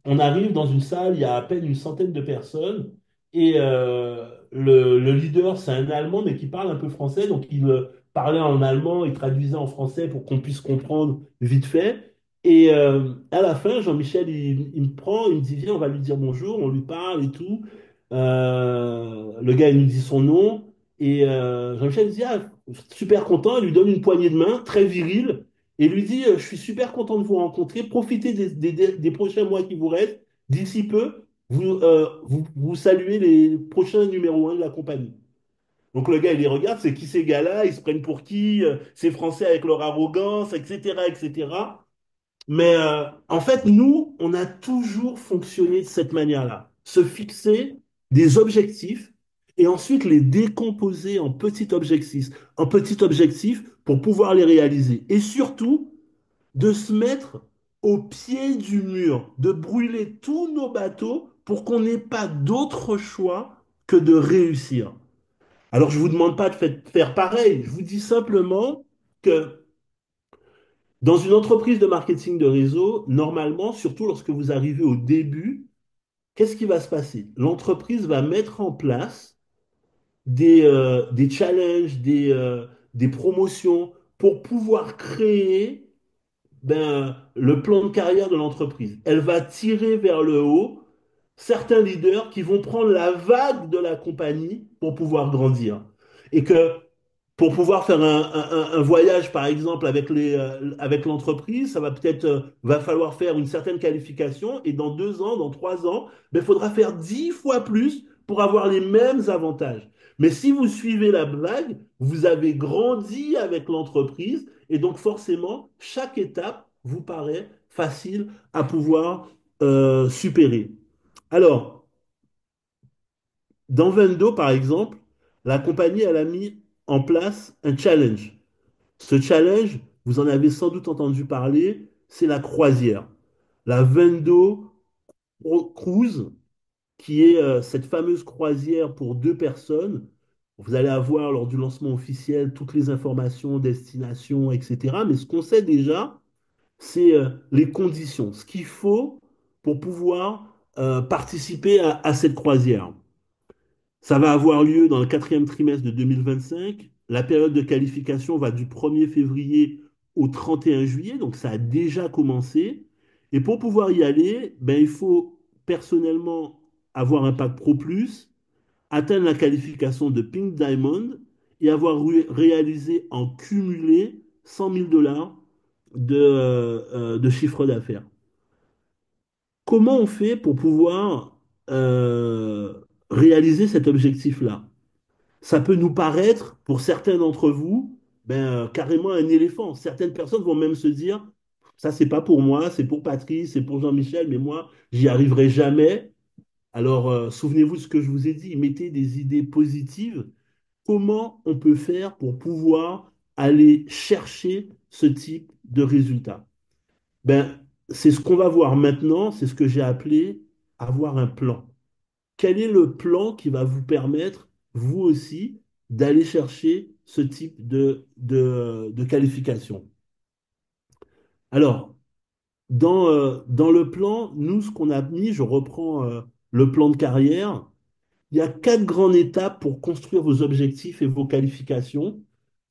Speaker 1: on arrive dans une salle, il y a à peine une centaine de personnes, et le leader, c'est un Allemand, mais qui parle un peu français, donc il parlait en allemand, il traduisait en français pour qu'on puisse comprendre vite fait. Et à la fin, Jean-Michel, il me prend, il me dit, viens, on va lui dire bonjour, on lui parle et tout. Le gars, il nous dit son nom, et Jean-Michel dit, ah, super content, il lui donne une poignée de main, très virile. Et lui dit, je suis super content de vous rencontrer, profitez des prochains mois qui vous restent. D'ici peu, vous saluez les prochains numéros un de la compagnie. Donc le gars, il les regarde, c'est qui ces gars-là? Ils se prennent pour qui? Ces Français avec leur arrogance, etc., etc. Mais en fait, nous, on a toujours fonctionné de cette manière-là. Se fixer des objectifs et ensuite les décomposer en petits objectifs pour pouvoir les réaliser. Et surtout, de se mettre au pied du mur, de brûler tous nos bateaux pour qu'on n'ait pas d'autre choix que de réussir. Alors, je ne vous demande pas de faire pareil, je vous dis simplement que dans une entreprise de marketing de réseau, normalement, surtout lorsque vous arrivez au début, qu'est-ce qui va se passer? L'entreprise va mettre en place des challenges, des promotions pour pouvoir créer le plan de carrière de l'entreprise. Elle va tirer vers le haut certains leaders qui vont prendre la vague de la compagnie pour pouvoir grandir. Et que pour pouvoir faire un voyage, par exemple, avec l'entreprise, ça va peut-être, va falloir faire une certaine qualification et dans 2 ans, dans 3 ans, il faudra faire 10 fois plus pour avoir les mêmes avantages. Mais si vous suivez la blague, vous avez grandi avec l'entreprise et donc forcément, chaque étape vous paraît facile à pouvoir supérer. Alors, dans Vendo, par exemple, la compagnie, elle a mis en place un challenge. Ce challenge, vous en avez sans doute entendu parler, c'est la croisière. La Vendo Cruise, qui est cette fameuse croisière pour 2 personnes. Vous allez avoir lors du lancement officiel toutes les informations, destination, etc. Mais ce qu'on sait déjà, c'est les conditions, ce qu'il faut pour pouvoir participer à cette croisière. Ça va avoir lieu dans le quatrième trimestre de 2025. La période de qualification va du 1er février au 31 juillet, donc ça a déjà commencé. Et pour pouvoir y aller, il faut personnellement avoir un Pack Pro Plus, atteindre la qualification de Pink Diamond et avoir réalisé en cumulé 100 000 dollars de chiffre d'affaires. Comment on fait pour pouvoir réaliser cet objectif-là? Ça peut nous paraître, pour certains d'entre vous, carrément un éléphant. Certaines personnes vont même se dire, ça, c'est pas pour moi, c'est pour Patrice, c'est pour Jean-Michel, mais moi, j'y arriverai jamais. Alors, souvenez-vous de ce que je vous ai dit, mettez des idées positives. Comment on peut faire pour pouvoir aller chercher ce type de résultat? Ben, c'est ce qu'on va voir maintenant, c'est ce que j'ai appelé avoir un plan. Quel est le plan qui va vous permettre, vous aussi, d'aller chercher ce type de qualification? Alors, dans le plan, nous, ce qu'on a mis, je reprends le plan de carrière. Il y a 4 grandes étapes pour construire vos objectifs et vos qualifications.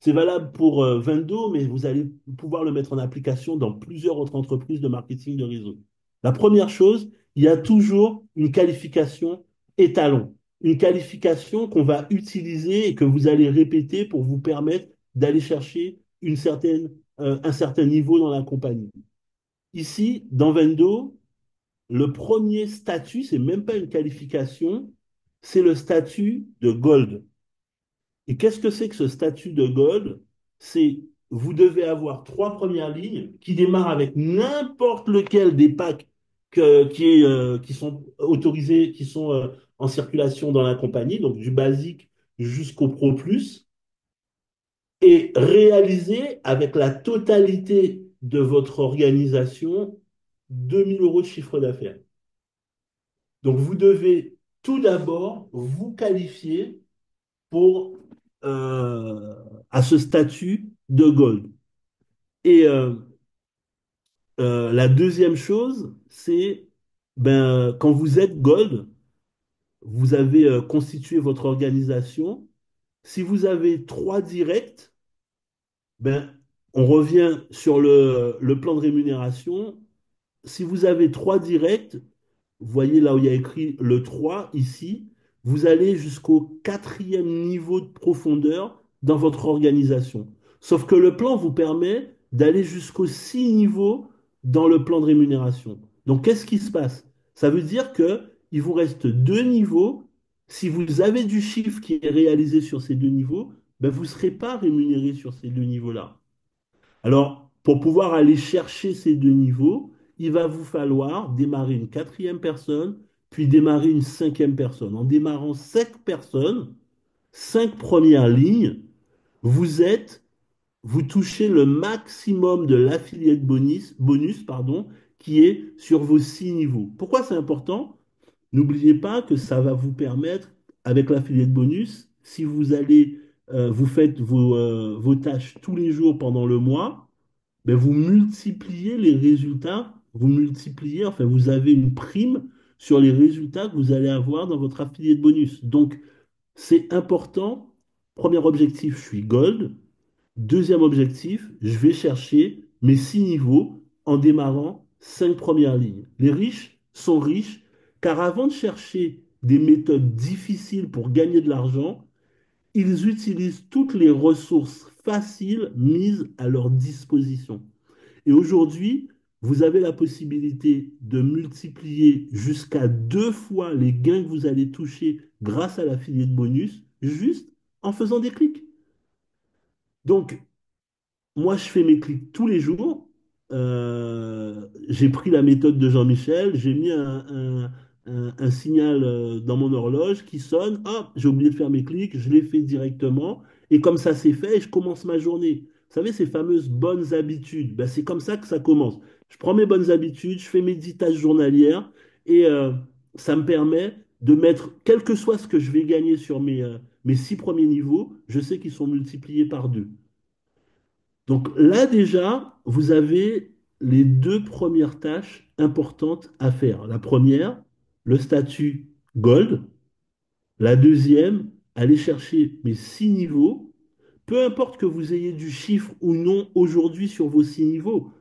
Speaker 1: C'est valable pour Vendo, mais vous allez pouvoir le mettre en application dans plusieurs autres entreprises de marketing de réseau. La première chose, il y a toujours une qualification étalon, une qualification qu'on va utiliser et que vous allez répéter pour vous permettre d'aller chercher un certain niveau dans la compagnie. Ici, dans Vendo, le premier statut, c'est même pas une qualification, c'est le statut de Gold. Et qu'est-ce que c'est que ce statut de Gold? C'est vous devez avoir trois premières lignes qui démarrent avec n'importe lequel des packs qui sont autorisés, qui sont en circulation dans la compagnie, donc du basique jusqu'au Pro Plus, et réaliser avec la totalité de votre organisation 2 000 € de chiffre d'affaires. Donc vous devez tout d'abord vous qualifier pour euh, à ce statut de gold. Et la deuxième chose, c'est ben, quand vous êtes gold, vous avez constitué votre organisation. Si vous avez trois directs, ben, on revient sur le plan de rémunération. Si vous avez trois directs, vous voyez là où il y a écrit le 3 ici, vous allez jusqu'au quatrième niveau de profondeur dans votre organisation. Sauf que le plan vous permet d'aller jusqu'aux 6 niveaux dans le plan de rémunération. Donc qu'est-ce qui se passe? Ça veut dire que il vous reste deux niveaux. Si vous avez du chiffre qui est réalisé sur ces deux niveaux, ben vous ne serez pas rémunéré sur ces deux niveaux-là. Alors, pour pouvoir aller chercher ces deux niveaux, il va vous falloir démarrer une quatrième personne, puis démarrer une cinquième personne. En démarrant cinq personnes, cinq premières lignes, vous êtes, vous touchez le maximum de l'affiliate bonus, pardon, qui est sur vos six niveaux. Pourquoi c'est important? N'oubliez pas que ça va vous permettre, avec l'affiliate bonus, si vous allez, vous faites vos tâches tous les jours pendant le mois, ben vous multipliez les résultats, vous multipliez, enfin, vous avez une prime sur les résultats que vous allez avoir dans votre affilié de bonus. Donc, c'est important. Premier objectif, je suis gold. Deuxième objectif, je vais chercher mes six niveaux en démarrant cinq premières lignes. Les riches sont riches car avant de chercher des méthodes difficiles pour gagner de l'argent, ils utilisent toutes les ressources faciles mises à leur disposition. Et aujourd'hui, vous avez la possibilité de multiplier jusqu'à deux fois les gains que vous allez toucher grâce à l'affilié de bonus, juste en faisant des clics. Donc, moi, je fais mes clics tous les jours. J'ai pris la méthode de Jean-Michel, j'ai mis un signal dans mon horloge qui sonne. Hop, j'ai oublié de faire mes clics, je l'ai fait directement. Et comme ça c'est fait, je commence ma journée. Vous savez, ces fameuses bonnes habitudes, ben, c'est comme ça que ça commence. Je prends mes bonnes habitudes, je fais mes 10 tâches journalières et ça me permet de mettre, quel que soit ce que je vais gagner sur mes six premiers niveaux, je sais qu'ils sont multipliés par deux. Donc là déjà, vous avez les deux premières tâches importantes à faire. La première, le statut Gold. La deuxième, aller chercher mes six niveaux. Peu importe que vous ayez du chiffre ou non aujourd'hui sur vos six niveaux,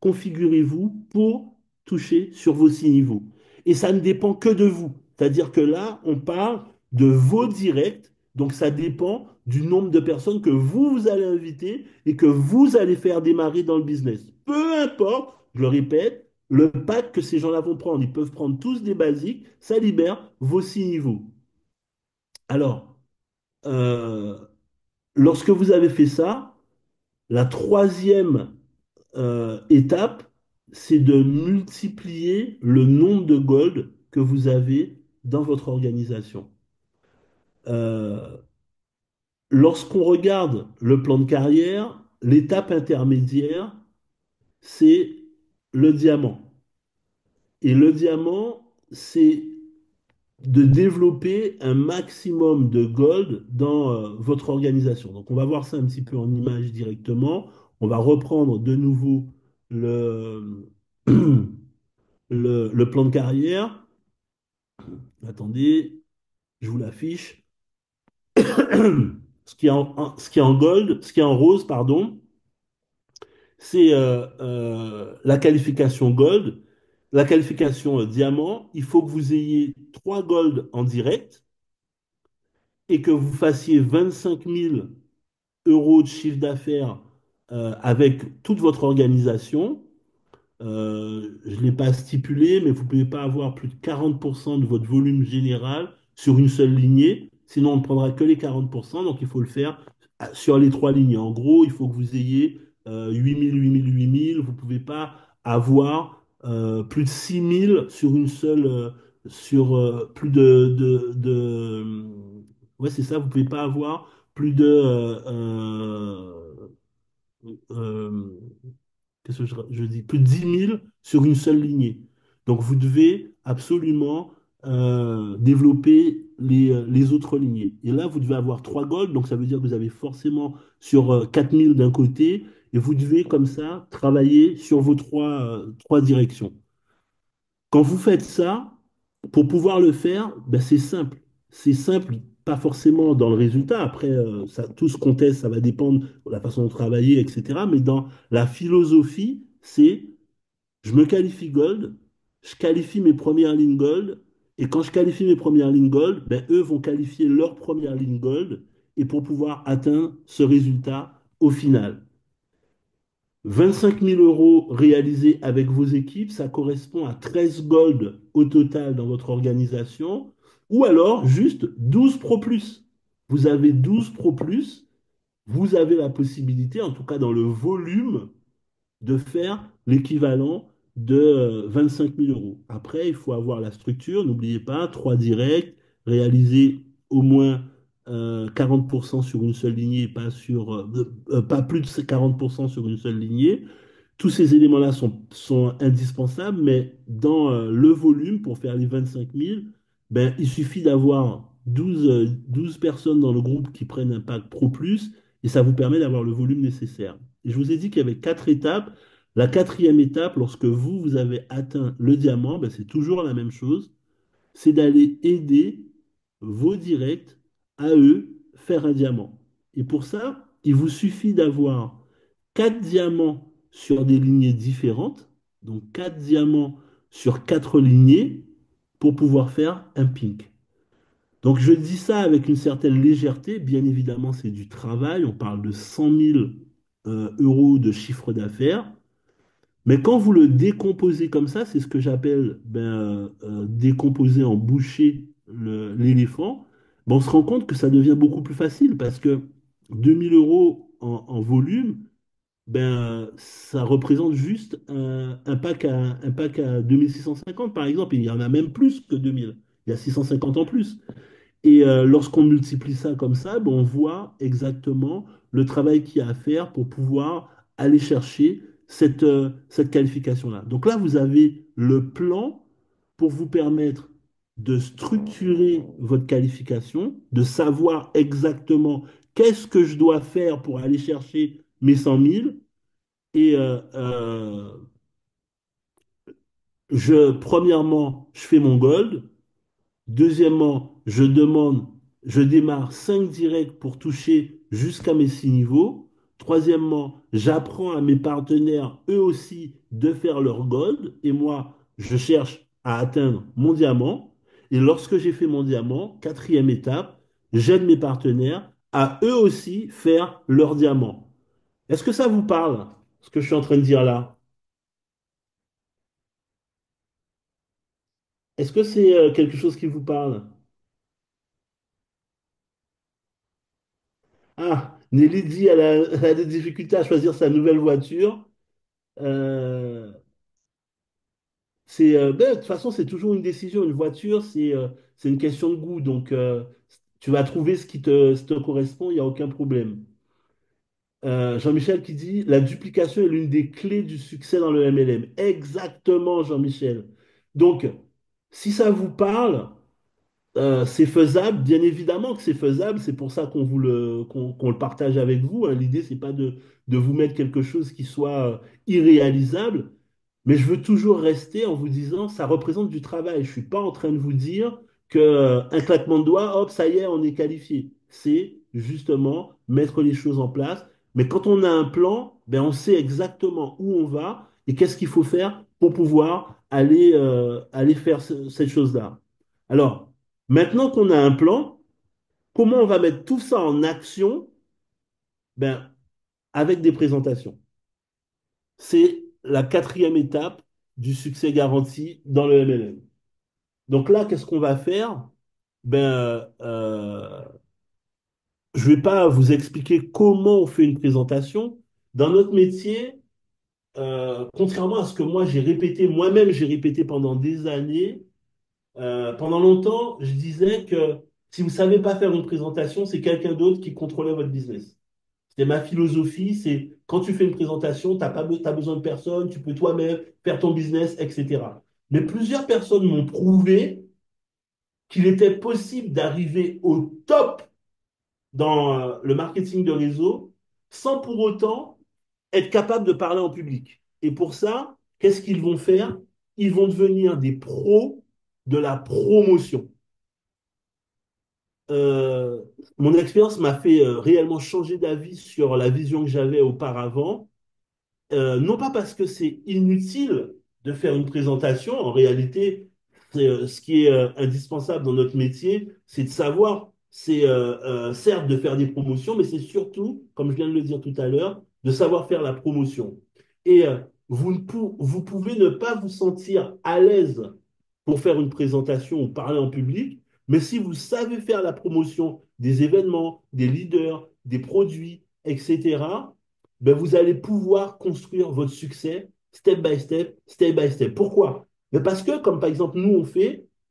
Speaker 1: configurez-vous pour toucher sur vos six niveaux. Et ça ne dépend que de vous. C'est-à-dire que là, on parle de vos directs, donc ça dépend du nombre de personnes que vous allez inviter et que vous allez faire démarrer dans le business. Peu importe, je le répète, le pack que ces gens-là vont prendre, ils peuvent prendre tous des basiques, ça libère vos six niveaux. Alors, euh, lorsque vous avez fait ça, la troisième étape, c'est de multiplier le nombre de gold que vous avez dans votre organisation. Euh, Lorsqu'on regarde le plan de carrière, l'étape intermédiaire, c'est le diamant. Et le diamant, c'est de développer un maximum de gold dans votre organisation. Donc, on va voir ça un petit peu en image directement. On va reprendre de nouveau le, le plan de carrière. Attendez, je vous l'affiche. Ce qui est en gold, ce qui est en rose, pardon, c'est la qualification gold. La qualification diamant, il faut que vous ayez 3 gold en direct et que vous fassiez 25 000 € de chiffre d'affaires avec toute votre organisation. Je ne l'ai pas stipulé, mais vous ne pouvez pas avoir plus de 40% de votre volume général sur une seule lignée. Sinon, on ne prendra que les 40%. Donc, il faut le faire sur les trois lignes. En gros, il faut que vous ayez 8000, 8000, 8000. Vous ne pouvez pas avoir plus de 6000 sur une seule, sur plus ouais, c'est ça, vous ne pouvez pas avoir plus de, euh, qu'est-ce que je dis, plus de 10 000 sur une seule lignée. Donc vous devez absolument développer les autres lignées. Et là, vous devez avoir 3 golds, donc ça veut dire que vous avez forcément sur 4 000 d'un côté, et vous devez comme ça travailler sur vos trois directions. Quand vous faites ça, pour pouvoir le faire, ben c'est simple. C'est simple, pas forcément dans le résultat. Après, ça, tout ce qu'on teste, ça va dépendre de la façon de travailler, etc. Mais dans la philosophie, c'est je me qualifie gold, je qualifie mes premières lignes gold, et quand je qualifie mes premières lignes gold, ben, eux vont qualifier leur première ligne gold, et pour pouvoir atteindre ce résultat au final. 25 000 € réalisés avec vos équipes, ça correspond à 13 gold au total dans votre organisation, ou alors juste 12 Pro Plus. Vous avez 12 Pro Plus, vous avez la possibilité, en tout cas dans le volume, de faire l'équivalent de 25 000 euros. Après, il faut avoir la structure, n'oubliez pas, 3 directs, réaliser au moins 40% sur une seule lignée, pas plus de 40% sur une seule lignée. Tous ces éléments-là sont indispensables, mais dans le volume, pour faire les 25 000, ben, il suffit d'avoir 12 personnes dans le groupe qui prennent un pack Pro Plus et ça vous permet d'avoir le volume nécessaire. Et je vous ai dit qu'il y avait 4 étapes. La quatrième étape, lorsque vous avez atteint le diamant, ben, c'est toujours la même chose, c'est d'aller aider vos directs à eux faire un diamant. Et pour ça, il vous suffit d'avoir 4 diamants sur des lignées différentes, donc 4 diamants sur 4 lignées pour pouvoir faire un pink. Donc je dis ça avec une certaine légèreté, bien évidemment c'est du travail, on parle de 100 000 euros de chiffre d'affaires, mais quand vous le décomposez comme ça, c'est ce que j'appelle décomposer en bouchée l'éléphant, ben, on se rend compte que ça devient beaucoup plus facile parce que 2 000 € en volume, ben, ça représente juste un pack à 2650 par exemple. Et il y en a même plus que 2000. Il y a 650 en plus. Et lorsqu'on multiplie ça comme ça, ben, on voit exactement le travail qu'il y a à faire pour pouvoir aller chercher cette qualification-là. Donc là, vous avez le plan pour vous permettre de structurer votre qualification, de savoir exactement qu'est-ce que je dois faire pour aller chercher mes 100 000. Et premièrement, je fais mon gold. Deuxièmement, je démarre 5 directs pour toucher jusqu'à mes 6 niveaux. Troisièmement, j'apprends à mes partenaires, eux aussi, de faire leur gold. Et moi, je cherche à atteindre mon diamant. Et lorsque j'ai fait mon diamant, quatrième étape, j'aide mes partenaires à eux aussi faire leur diamant. Est-ce que ça vous parle, ce que je suis en train de dire là? Est-ce que c'est quelque chose qui vous parle? Ah, Nelly dit elle a des difficultés à choisir sa nouvelle voiture. Euh, de toute façon, c'est toujours une décision. Une voiture, c'est une question de goût. Donc, tu vas trouver ce qui te correspond, il n'y a aucun problème. Jean-Michel qui dit, la duplication est l'une des clés du succès dans le MLM. Exactement, Jean-Michel. Donc, si ça vous parle, c'est faisable, bien évidemment que c'est faisable, c'est pour ça qu'on le partage avec vous, hein. L'idée, c'est pas de vous mettre quelque chose qui soit irréalisable, mais je veux toujours rester en vous disant, ça représente du travail. Je suis pas en train de vous dire que, un claquement de doigts, hop, ça y est, on est qualifié. C'est justement mettre les choses en place. Mais quand on a un plan, ben, on sait exactement où on va et qu'est-ce qu'il faut faire pour pouvoir aller faire cette chose-là. Alors, maintenant qu'on a un plan, comment on va mettre tout ça en action? Ben, avec des présentations. C'est la quatrième étape du succès garanti dans le MLM. Donc là, qu'est-ce qu'on va faire? Ben, je ne vais pas vous expliquer comment on fait une présentation. Dans notre métier, contrairement à ce que moi j'ai répété, moi-même j'ai répété pendant des années, pendant longtemps, je disais que si vous ne savez pas faire une présentation, c'est quelqu'un d'autre qui contrôlait votre business. C'était ma philosophie, c'est quand tu fais une présentation, tu n'as pas t'as besoin de personne, tu peux toi-même faire ton business, etc. Mais plusieurs personnes m'ont prouvé qu'il était possible d'arriver au top dans le marketing de réseau sans pour autant être capable de parler en public. Et pour ça, qu'est-ce qu'ils vont faire? Ils vont devenir des pros de la promotion. Euh, Mon expérience m'a fait réellement changer d'avis sur la vision que j'avais auparavant. Non pas parce que c'est inutile de faire une présentation, en réalité, ce qui est indispensable dans notre métier, c'est de savoir, c'est certes de faire des promotions, mais c'est surtout, comme je viens de le dire tout à l'heure, de savoir faire la promotion. Et vous pouvez ne pas vous sentir à l'aise pour faire une présentation ou parler en public, mais si vous savez faire la promotion des événements, des leaders, des produits, etc., ben vous allez pouvoir construire votre succès step by step, step by step. Pourquoi? Ben parce que, comme par exemple, nous,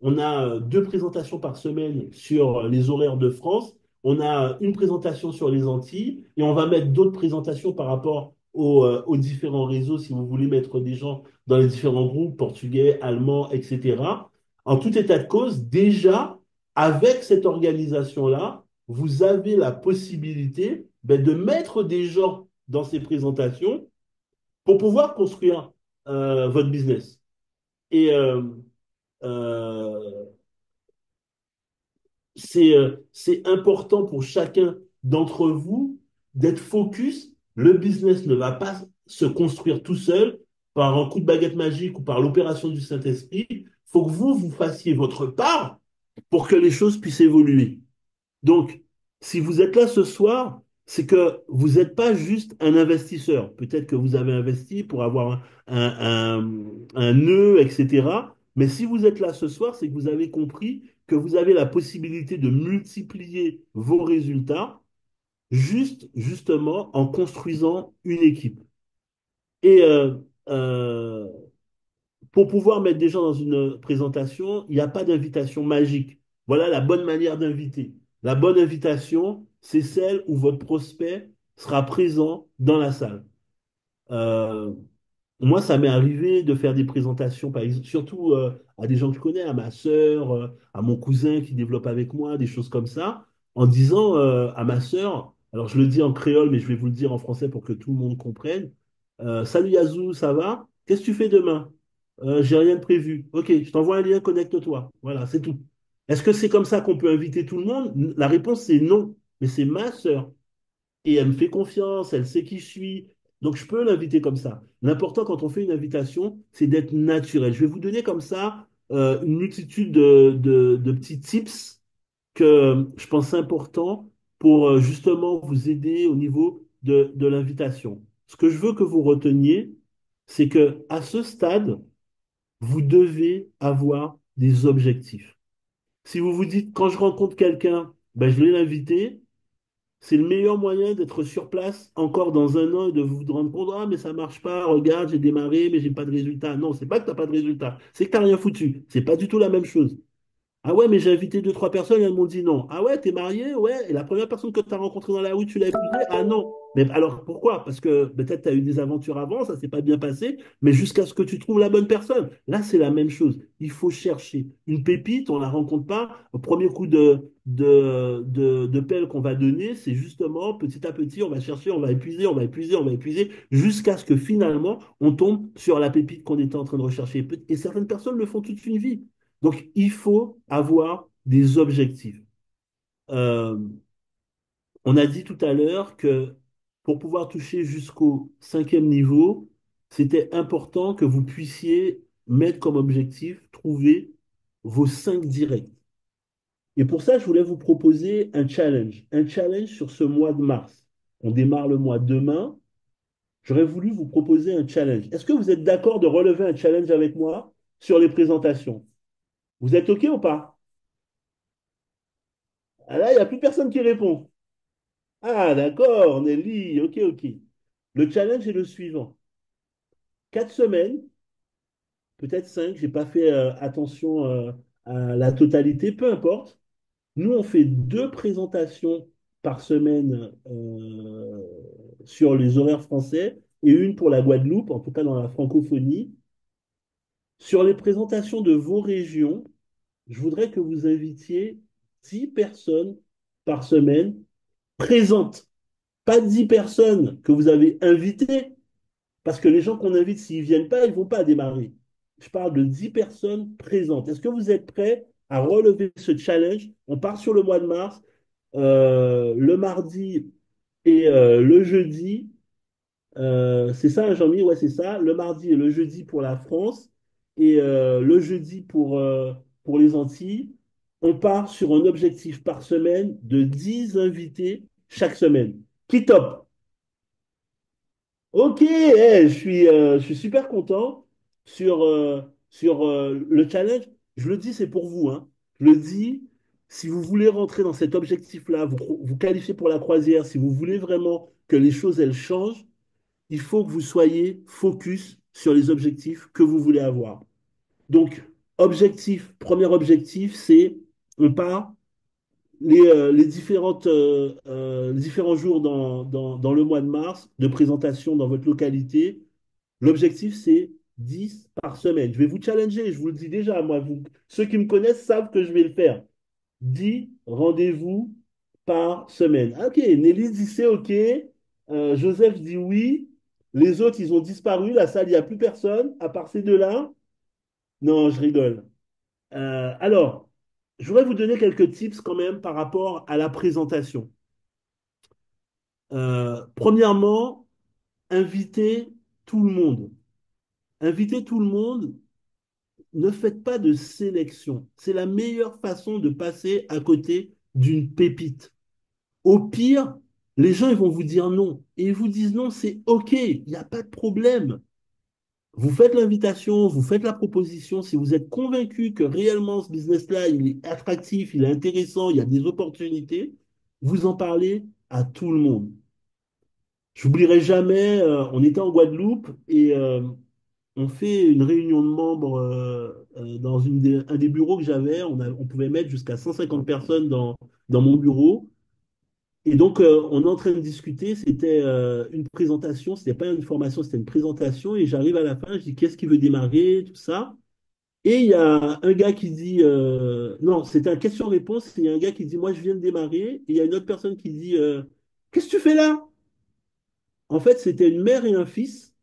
Speaker 1: on a deux présentations par semaine sur les horaires de France, on a une présentation sur les Antilles, et on va mettre d'autres présentations par rapport aux différents réseaux, si vous voulez mettre des gens dans les différents groupes, portugais, allemands, etc. En tout état de cause, déjà, avec cette organisation-là, vous avez la possibilité ben, de mettre des gens dans ces présentations pour pouvoir construire votre business. Et euh, c'est important pour chacun d'entre vous d'être focus. Le business ne va pas se construire tout seul par un coup de baguette magique ou par l'opération du Saint-Esprit. Il faut que vous fassiez votre part pour que les choses puissent évoluer. Donc, si vous êtes là ce soir, c'est que vous n'êtes pas juste un investisseur. Peut-être que vous avez investi pour avoir un nœud, etc. Mais si vous êtes là ce soir, c'est que vous avez compris que vous avez la possibilité de multiplier vos résultats justement en construisant une équipe. Et euh, pour pouvoir mettre des gens dans une présentation, il n'y a pas d'invitation magique. Voilà la bonne manière d'inviter. La bonne invitation, c'est celle où votre prospect sera présent dans la salle. Euh, Moi, ça m'est arrivé de faire des présentations, par exemple, surtout à des gens que je connais, à ma sœur, à mon cousin qui développe avec moi, des choses comme ça, en disant à ma sœur, alors je le dis en créole, mais je vais vous le dire en français pour que tout le monde comprenne. Salut Yazou, ça va? Qu'est-ce que tu fais demain? J'ai rien de prévu. Ok, je t'envoie un lien, connecte-toi. Voilà, c'est tout. Est-ce que c'est comme ça qu'on peut inviter tout le monde? La réponse, c'est non. Mais c'est ma sœur et elle me fait confiance, elle sait qui je suis. Donc, je peux l'inviter comme ça. L'important quand on fait une invitation, c'est d'être naturel. Je vais vous donner comme ça une multitude de petits tips que je pense importants pour justement vous aider au niveau de l'invitation. Ce que je veux que vous reteniez, c'est que à ce stade, vous devez avoir des objectifs. Si vous vous dites, quand je rencontre quelqu'un, ben, je vais l'inviter, c'est le meilleur moyen d'être sur place encore dans un an et de vous rendre compte, ah, mais ça marche pas, regarde, j'ai démarré, mais j'ai pas de résultat. Non, c'est pas que t'as pas de résultat, c'est que t'as rien foutu. C'est pas du tout la même chose. Ah ouais, mais j'ai invité deux, trois personnes, elles m'ont dit non. Ah ouais, t'es marié? Ouais. Et la première personne que tu as rencontrée dans la rue, tu l'as épousée? Ah non. Mais alors pourquoi? Parce que peut-être tu as eu des aventures avant, ça s'est pas bien passé, mais jusqu'à ce que tu trouves la bonne personne. Là, c'est la même chose. Il faut chercher. Une pépite, on la rencontre pas. Au premier coup de pelle qu'on va donner, c'est justement petit à petit, on va chercher, on va épuiser, on va épuiser, on va épuiser, jusqu'à ce que finalement, on tombe sur la pépite qu'on était en train de rechercher. Et certaines personnes le font toute une vie. Donc, il faut avoir des objectifs. Euh, on a dit tout à l'heure que pour pouvoir toucher jusqu'au cinquième niveau, c'était important que vous puissiez mettre comme objectif, trouver vos cinq directs. Et pour ça, je voulais vous proposer un challenge sur ce mois de mars. On démarre le mois demain. J'aurais voulu vous proposer un challenge. Est-ce que vous êtes d'accord de relever un challenge avec moi sur les présentations? Vous êtes OK ou pas? Ah là, il n'y a plus personne qui répond. Ah, d'accord, Nelly, ok, ok. Le challenge est le suivant. 4 semaines, peut-être 5, j'ai pas fait attention à la totalité, peu importe. Nous, on fait 2 présentations par semaine sur les horaires français et une pour la Guadeloupe, en tout cas dans la francophonie. Sur les présentations de vos régions, je voudrais que vous invitiez 10 personnes par semaine présentes. Pas 10 personnes que vous avez invitées, parce que les gens qu'on invite, s'ils ne viennent pas, ils ne vont pas démarrer. Je parle de 10 personnes présentes. Est-ce que vous êtes prêts à relever ce challenge? On part sur le mois de mars, le mardi et le jeudi. C'est ça, hein, Jean-Mi? Ouais, c'est ça. Le mardi et le jeudi pour la France et le jeudi pour les Antilles. On part sur un objectif par semaine de 10 invités chaque semaine. Qui top? Ok, je suis super content sur le challenge. Je le dis, c'est pour vous, hein. Je le dis, si vous voulez rentrer dans cet objectif-là, vous qualifiez pour la croisière, si vous voulez vraiment que les choses, elles changent, il faut que vous soyez focus sur les objectifs que vous voulez avoir. Donc, premier objectif, c'est on part les différents jours dans le mois de mars de présentation dans votre localité. L'objectif, c'est 10 par semaine. Je vais vous challenger, je vous le dis déjà, moi, ceux qui me connaissent savent que je vais le faire. 10 rendez-vous par semaine. Ah, ok, Nelly dit c'est ok. Joseph dit oui. Les autres, ils ont disparu. La salle, il n'y a plus personne, à part ces deux-là. Non, je rigole. Alors, je voudrais vous donner quelques tips quand même par rapport à la présentation. Premièrement, invitez tout le monde. Invitez tout le monde. Ne faites pas de sélection. C'est la meilleure façon de passer à côté d'une pépite. Au pire, les gens ils vont vous dire non. Et ils vous disent non, c'est OK, il n'y a pas de problème. Vous faites l'invitation, vous faites la proposition. Si vous êtes convaincu que réellement ce business-là, il est attractif, il est intéressant, il y a des opportunités, vous en parlez à tout le monde. J'oublierai jamais, on était en Guadeloupe et on fait une réunion de membres dans un des bureaux que j'avais. On pouvait mettre jusqu'à 150 personnes dans mon bureau. Et donc, on est en train de discuter. C'était une présentation, c'était pas une formation, c'était une présentation. Et j'arrive à la fin, je dis qu'est-ce qui veut démarrer, tout ça. Et il y a un gars qui dit, non, c'était un question-réponse. Il y a un gars qui dit, moi, je viens de démarrer. Et il y a une autre personne qui dit, qu'est-ce que tu fais là? En fait, c'était une mère et un fils.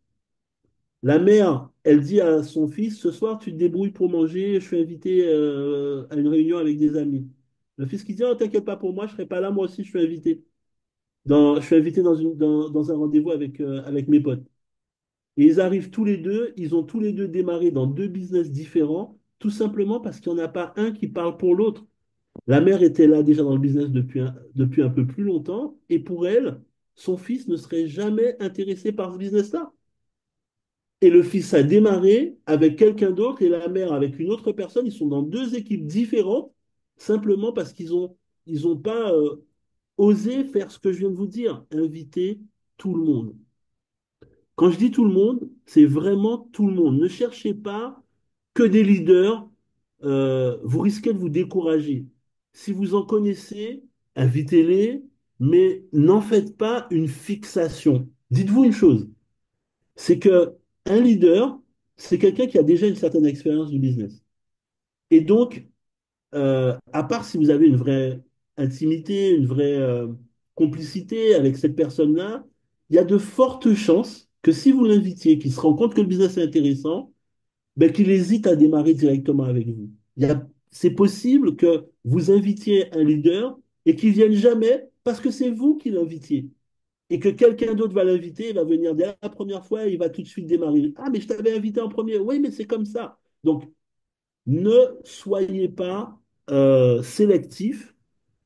Speaker 1: La mère, elle dit à son fils, ce soir, tu te débrouilles pour manger, je suis invité à une réunion avec des amis. Le fils qui dit, oh, t'inquiète pas pour moi, je serai pas là, moi aussi, je suis invité. Je suis invité dans un rendez-vous avec mes potes. Et ils arrivent tous les deux, ils ont tous les deux démarré dans 2 business différents, tout simplement parce qu'il n'y en a pas un qui parle pour l'autre. La mère était là déjà dans le business depuis un peu plus longtemps, et pour elle, son fils ne serait jamais intéressé par ce business-là. Et le fils a démarré avec quelqu'un d'autre et la mère avec une autre personne. Ils sont dans 2 équipes différentes, simplement parce ils ont pas osé faire ce que je viens de vous dire, inviter tout le monde. Quand je dis tout le monde, c'est vraiment tout le monde. Ne cherchez pas que des leaders, vous risquez de vous décourager. Si vous en connaissez, invitez-les, mais n'en faites pas une fixation. Dites-vous une chose, c'est que un leader, c'est quelqu'un qui a déjà une certaine expérience du business. Et donc, à part si vous avez une vraie intimité, une vraie complicité avec cette personne-là, il y a de fortes chances que si vous l'invitiez, qu'il se rend compte que le business est intéressant, ben, qu'il hésite à démarrer directement avec vous. C'est possible que vous invitiez un leader et qu'il vienne jamais parce que c'est vous qui l'invitiez et que quelqu'un d'autre va l'inviter, il va venir dès la première fois et il va tout de suite démarrer. Ah, mais je t'avais invité en premier. Oui, mais c'est comme ça. Donc, ne soyez pas sélectif,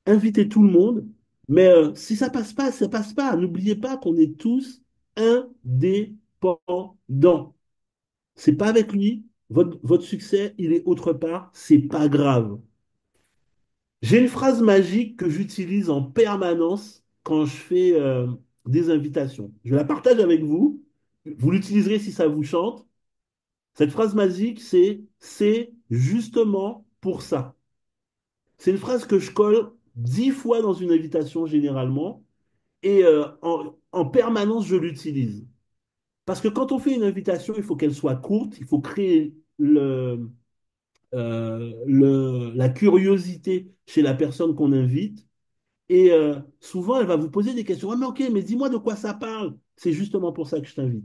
Speaker 1: invitez tout le monde, mais si ça passe pas, ça passe pas. N'oubliez pas qu'on est tous indépendants. C'est pas avec lui, votre succès, il est autre part, c'est pas grave. J'ai une phrase magique que j'utilise en permanence quand je fais des invitations. Je la partage avec vous. Vous l'utiliserez si ça vous chante. Cette phrase magique, c'est justement pour ça. C'est une phrase que je colle 10 fois dans une invitation généralement et en permanence, je l'utilise. Parce que quand on fait une invitation, il faut qu'elle soit courte, il faut créer la curiosité chez la personne qu'on invite. Et souvent, elle va vous poser des questions. Ah, mais ok, mais dis-moi de quoi ça parle. C'est justement pour ça que je t'invite.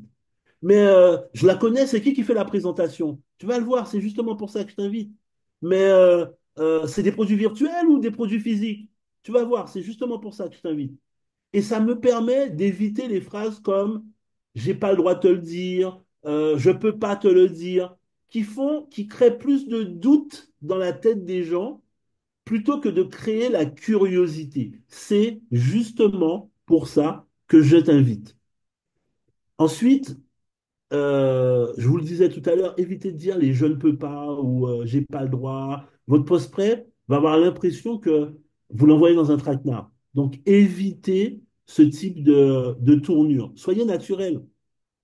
Speaker 1: Mais je la connais, c'est qui fait la présentation? Tu vas le voir, c'est justement pour ça que je t'invite. Mais c'est des produits virtuels ou des produits physiques? Tu vas voir, c'est justement pour ça que je t'invite. Et ça me permet d'éviter les phrases comme j'ai pas le droit de te le dire, je peux pas te le dire, qui créent plus de doutes dans la tête des gens plutôt que de créer la curiosité. C'est justement pour ça que je t'invite. Ensuite, je vous le disais tout à l'heure, évitez de dire les je ne peux pas ou j'ai pas le droit. Votre post-prêt va avoir l'impression que vous l'envoyez dans un traquenard. Donc, évitez ce type de tournure. Soyez naturel.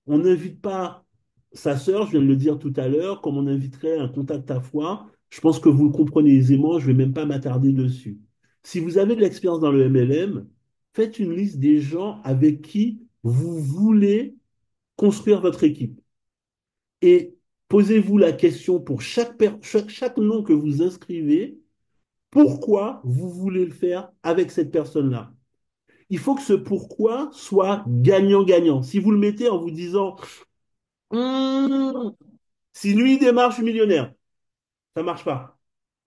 Speaker 1: On n'invite pas sa sœur, je viens de le dire tout à l'heure, comme on inviterait un contact à foi. Je pense que vous le comprenez aisément, je ne vais même pas m'attarder dessus. Si vous avez de l'expérience dans le MLM, faites une liste des gens avec qui vous voulez construire votre équipe. Et posez-vous la question pour chaque nom que vous inscrivez, pourquoi vous voulez le faire avec cette personne-là. Il faut que ce pourquoi soit gagnant-gagnant. Si vous le mettez en vous disant, Hum, si lui démarre, je suis millionnaire, ça marche pas.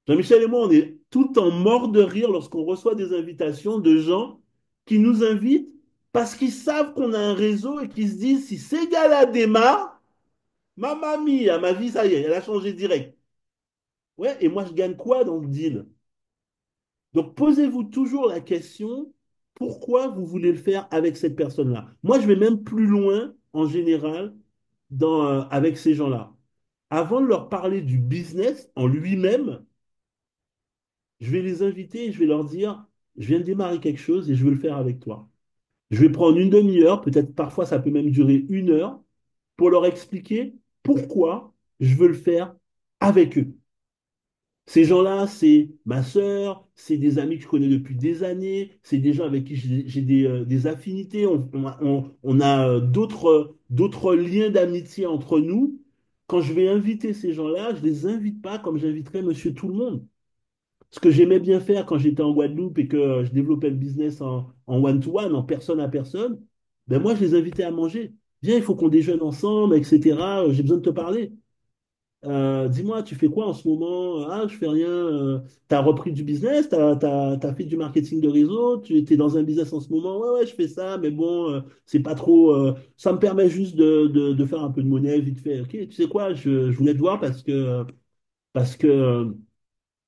Speaker 1: Jean-Michel et moi, on est tout le temps mort de rire lorsqu'on reçoit des invitations de gens qui nous invitent parce qu'ils savent qu'on a un réseau et qu'ils se disent, si ces gars-là démarrent, ma mamie, à ma vie, ça y est, elle a changé direct. Ouais, et moi, je gagne quoi dans le deal? Donc, posez-vous toujours la question, pourquoi vous voulez le faire avec cette personne-là? Moi, je vais même plus loin, en général, avec ces gens-là. Avant de leur parler du business en lui-même, je vais les inviter et je vais leur dire, je viens de démarrer quelque chose et je veux le faire avec toi. Je vais prendre une demi-heure, peut-être parfois ça peut même durer 1 heure, pour leur expliquer pourquoi je veux le faire avec eux. Ces gens-là, c'est ma sœur, c'est des amis que je connais depuis des années, c'est des gens avec qui j'ai des affinités, on a d'autres liens d'amitié entre nous. Quand je vais inviter ces gens-là, je ne les invite pas comme j'inviterais monsieur tout le monde. Ce que j'aimais bien faire quand j'étais en Guadeloupe et que je développais le business en one-to-one, en personne à personne, ben moi, je les invitais à manger. Viens, il faut qu'on déjeune ensemble, etc. J'ai besoin de te parler. Dis-moi, tu fais quoi en ce moment? Ah, je fais rien. Tu as repris du business, t'as fait du marketing de réseau, tu étais dans un business en ce moment. Ouais, ouais, je fais ça, mais bon, c'est pas trop. Ça me permet juste de faire un peu de monnaie vite fait. Ok, tu sais quoi, je voulais te voir parce que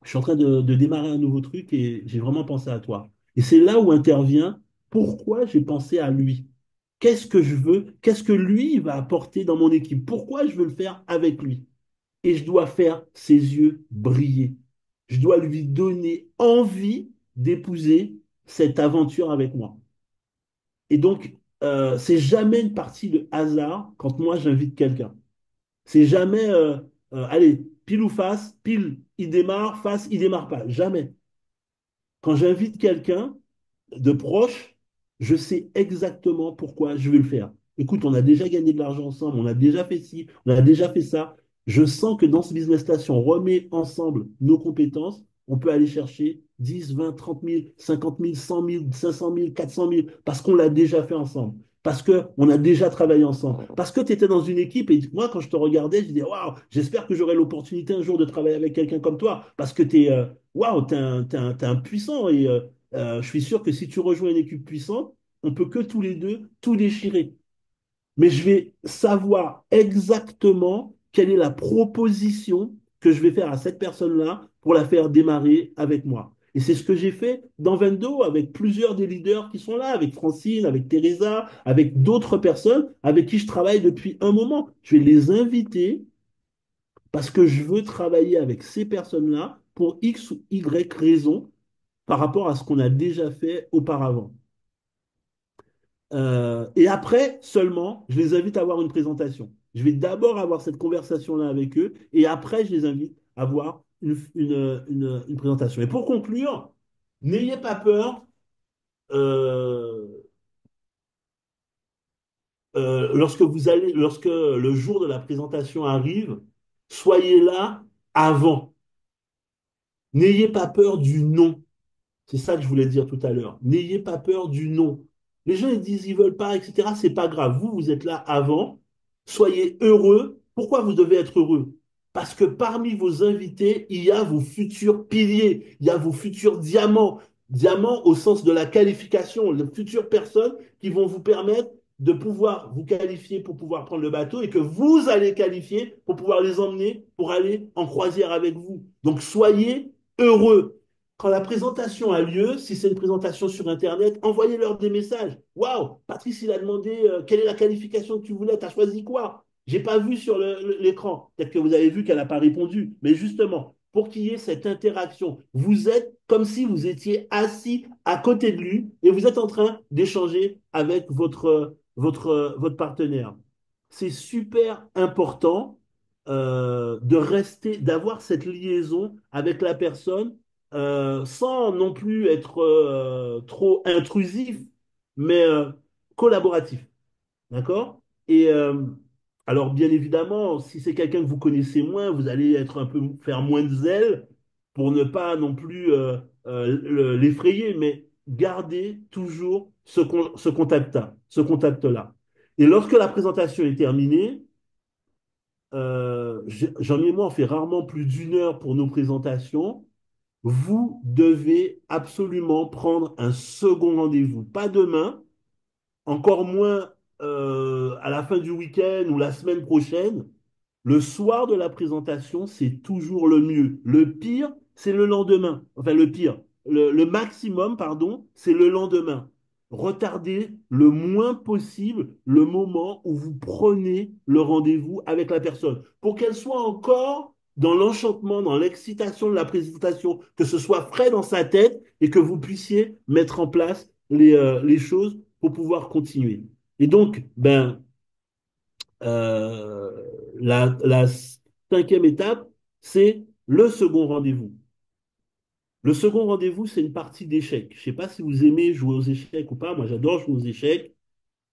Speaker 1: je suis en train de démarrer un nouveau truc et j'ai vraiment pensé à toi. Et c'est là où intervient pourquoi j'ai pensé à lui. Qu'est-ce que je veux? Qu'est-ce que lui il va apporter dans mon équipe? Pourquoi je veux le faire avec lui? Et je dois faire ses yeux briller. Je dois lui donner envie d'épouser cette aventure avec moi. Et donc, c'est jamais une partie de hasard quand moi j'invite quelqu'un. C'est jamais, allez, pile ou face, pile, il démarre, face, il démarre pas. Jamais. Quand j'invite quelqu'un de proche, je sais exactement pourquoi je veux le faire. Écoute, on a déjà gagné de l'argent ensemble, on a déjà fait ci, on a déjà fait ça. Je sens que dans ce business-là, si on remet ensemble nos compétences, on peut aller chercher 10, 20, 30 000, 50 000, 100 000, 500 000, 400 000, parce qu'on l'a déjà fait ensemble, parce qu'on a déjà travaillé ensemble, parce que tu étais dans une équipe et moi, quand je te regardais, je disais, waouh, j'espère que j'aurai l'opportunité un jour de travailler avec quelqu'un comme toi, parce que tu es, waouh, t'es un puissant et je suis sûr que si tu rejoins une équipe puissante, on peut que tous les deux tout déchirer. Mais je vais savoir exactement quelle est la proposition que je vais faire à cette personne-là pour la faire démarrer avec moi. Et c'est ce que j'ai fait dans Vendo avec plusieurs des leaders qui sont là, avec Francine, avec Teresa, avec d'autres personnes avec qui je travaille depuis un moment. Je vais les inviter parce que je veux travailler avec ces personnes-là pour X ou Y raison par rapport à ce qu'on a déjà fait auparavant. Et après seulement, je les invite à avoir une présentation. Je vais d'abord avoir cette conversation-là avec eux et après, je les invite à avoir une présentation. Et pour conclure, n'ayez pas peur. euh, lorsque le jour de la présentation arrive, soyez là avant. N'ayez pas peur du non. C'est ça que je voulais dire tout à l'heure. N'ayez pas peur du non. Les gens ils disent ils veulent pas, etc. C'est pas grave. Vous, vous êtes là avant. Soyez heureux. Pourquoi vous devez être heureux? Parce que parmi vos invités, il y a vos futurs piliers, il y a vos futurs diamants. Diamants au sens de la qualification, les futures personnes qui vont vous permettre de pouvoir vous qualifier pour pouvoir prendre le bateau et que vous allez qualifier pour pouvoir les emmener pour aller en croisière avec vous. Donc soyez heureux. Quand la présentation a lieu, si c'est une présentation sur Internet, envoyez-leur des messages. Waouh, Patrice, il a demandé quelle est la qualification que tu voulais, tu as choisi quoi? J'ai pas vu sur l'écran. Peut-être que vous avez vu qu'elle n'a pas répondu. Mais justement, pour qu'il y ait cette interaction, vous êtes comme si vous étiez assis à côté de lui et vous êtes en train d'échanger avec votre partenaire. C'est super important de rester, d'avoir cette liaison avec la personne sans non plus être trop intrusif, mais collaboratif. D'accord? Et alors, bien évidemment, si c'est quelqu'un que vous connaissez moins, vous allez être un peu faire moins de zèle pour ne pas non plus l'effrayer, mais gardez toujours ce contact-là. Et lorsque la présentation est terminée, Jean et moi, on fait rarement plus d'une heure pour nos présentations. Vous devez absolument prendre un second rendez-vous. Pas demain, encore moins à la fin du week-end ou la semaine prochaine. Le soir de la présentation, c'est toujours le mieux. Le pire, c'est le lendemain. Enfin, le pire, le maximum, pardon, c'est le lendemain. Retardez le moins possible le moment où vous prenez le rendez-vous avec la personne pour qu'elle soit encore dans l'enchantement, dans l'excitation de la présentation, que ce soit frais dans sa tête et que vous puissiez mettre en place les choses pour pouvoir continuer. Et donc, ben, euh, la cinquième étape, c'est le second rendez-vous. Le second rendez-vous, c'est une partie d'échecs. Je ne sais pas si vous aimez jouer aux échecs ou pas. Moi, j'adore jouer aux échecs.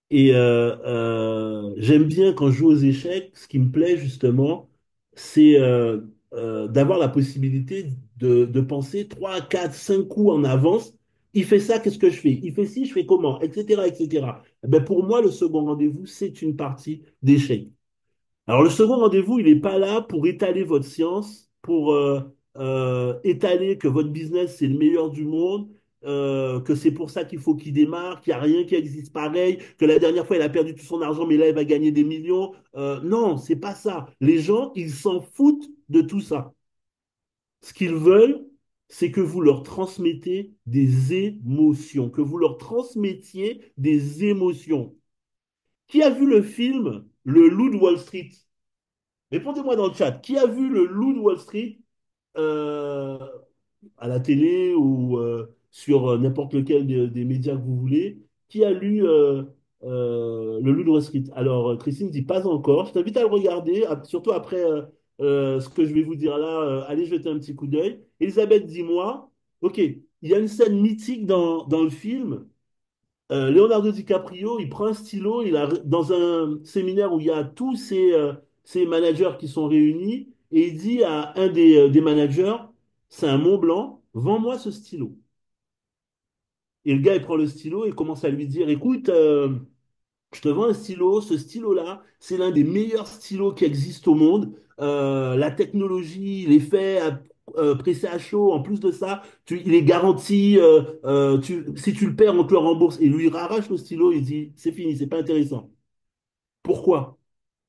Speaker 1: Et j'aime bien quand je joue aux échecs, ce qui me plaît justement, c'est d'avoir la possibilité de penser 3, 4, 5 coups en avance. Il fait ça, qu'est-ce que je fais? Il fait ci, je fais comment? Etc., etc. Eh ben, pour moi, le second rendez-vous, c'est une partie d'échecs. Alors, le second rendez-vous, il n'est pas là pour étaler votre science, pour étaler que votre business, c'est le meilleur du monde, que c'est pour ça qu'il faut qu'il démarre, qu'il n'y a rien qui existe pareil, que la dernière fois, il a perdu tout son argent, mais là, il va gagner des millions. Non, c'est pas ça. Les gens, ils s'en foutent de tout ça. Ce qu'ils veulent, c'est que vous leur transmettez des émotions, que vous leur transmettiez des émotions. Qui a vu le film Le Loup de Wall Street? Répondez-moi dans le chat. Qui a vu le Loup de Wall Street euh, à la télé ou sur n'importe lequel des médias que vous voulez? Qui a lu le Loup de Wall Street? Alors, Christine dit pas encore. Je t'invite à le regarder, surtout après ce que je vais vous dire là. Allez jeter un petit coup d'œil. Elisabeth, dis-moi. Ok, il y a une scène mythique dans le film. Leonardo DiCaprio, il prend un stylo, il a dans un séminaire où il y a tous ces managers qui sont réunis, et il dit à un des managers, c'est un Mont Blanc, vends-moi ce stylo. Et le gars, il prend le stylo et commence à lui dire, écoute, je te vends un stylo, ce stylo-là, c'est l'un des meilleurs stylos qui existent au monde. La technologie, il est fait pressé à chaud. En plus de ça, il est garanti. Si tu le perds, on te le rembourse. Et lui, il arrache le stylo, il dit, c'est fini, c'est pas intéressant. Pourquoi?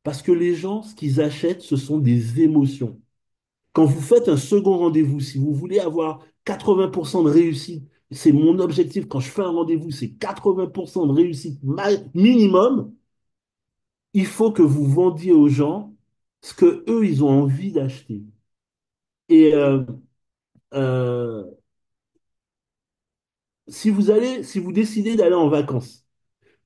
Speaker 1: Parce que les gens, ce qu'ils achètent, ce sont des émotions. Quand vous faites un second rendez-vous, si vous voulez avoir 80% de réussite, c'est mon objectif quand je fais un rendez-vous, c'est 80% de réussite minimum. Il faut que vous vendiez aux gens ce que eux ils ont envie d'acheter. Et euh, si vous décidez d'aller en vacances,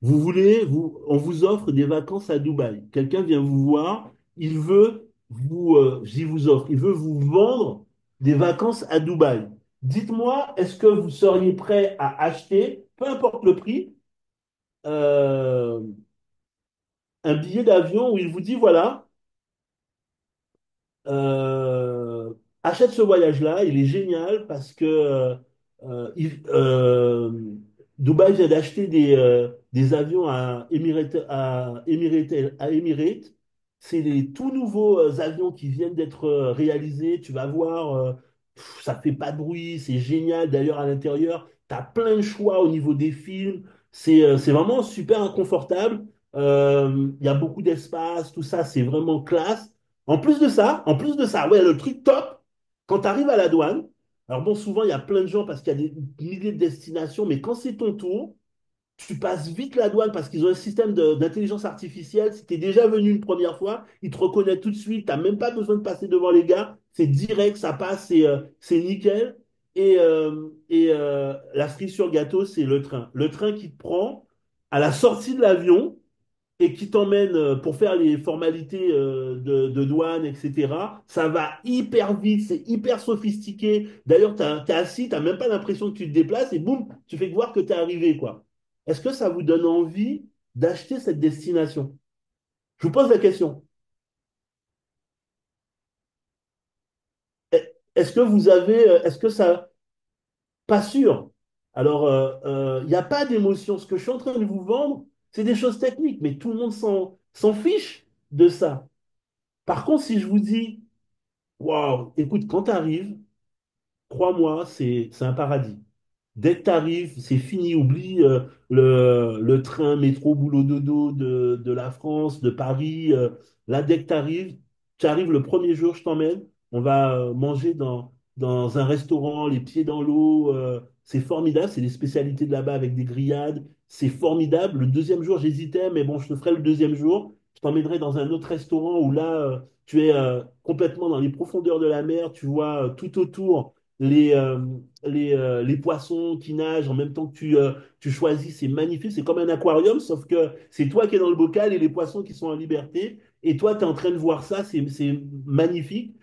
Speaker 1: On vous offre des vacances à Dubaï. Quelqu'un vient vous voir, je dis vous offre, il veut vous vendre des vacances à Dubaï. Dites-moi, est-ce que vous seriez prêt à acheter, peu importe le prix, euh, un billet d'avion où il vous dit, voilà, euh, achète ce voyage-là, il est génial parce que Dubaï vient d'acheter des avions à Emirates. C'est des tout nouveaux avions qui viennent d'être réalisés. Tu vas voir, ça fait pas de bruit, c'est génial. D'ailleurs, à l'intérieur, tu as plein de choix au niveau des films. C'est vraiment super inconfortable. Il y a beaucoup d'espace, tout ça, c'est vraiment classe. En plus de ça, ouais, le truc top, quand tu arrives à la douane, alors bon, souvent il y a plein de gens parce qu'il y a des milliers de destinations, mais quand c'est ton tour, tu passes vite la douane parce qu'ils ont un système d'intelligence artificielle. Si tu es déjà venu une première fois, ils te reconnaissent tout de suite. Tu n'as même pas besoin de passer devant les gars. C'est direct, ça passe, c'est nickel. Et la cerise sur le gâteau, c'est le train. Le train qui te prend à la sortie de l'avion et qui t'emmène pour faire les formalités de douane, etc. Ça va hyper vite, c'est hyper sophistiqué. D'ailleurs, t'es assis, t'as même pas l'impression que tu te déplaces et boum, tu fais voir que t'es arrivé, quoi. Est-ce que ça vous donne envie d'acheter cette destination? Je vous pose la question. Est-ce que vous avez, est-ce que ça, pas sûr. Alors, il n'y a pas d'émotion. Ce que je suis en train de vous vendre, c'est des choses techniques, mais tout le monde s'en fiche de ça. Par contre, si je vous dis, waouh, écoute, quand tu arrives, crois-moi, c'est un paradis. Dès que tu arrives, c'est fini. Oublie le train, métro, boulot, dodo de la France, de Paris. Là, dès que tu arrives le premier jour, je t'emmène. On va manger dans un restaurant, les pieds dans l'eau. C'est formidable. C'est des spécialités de là-bas avec des grillades. C'est formidable. Le deuxième jour, j'hésitais, mais bon, je te ferai le deuxième jour. Je t'emmènerai dans un autre restaurant où là, tu es complètement dans les profondeurs de la mer. Tu vois tout autour les, euh, les poissons qui nagent en même temps que tu choisis, c'est magnifique. C'est comme un aquarium, sauf que c'est toi qui es dans le bocal et les poissons qui sont en liberté. Et toi, tu es en train de voir ça, c'est magnifique.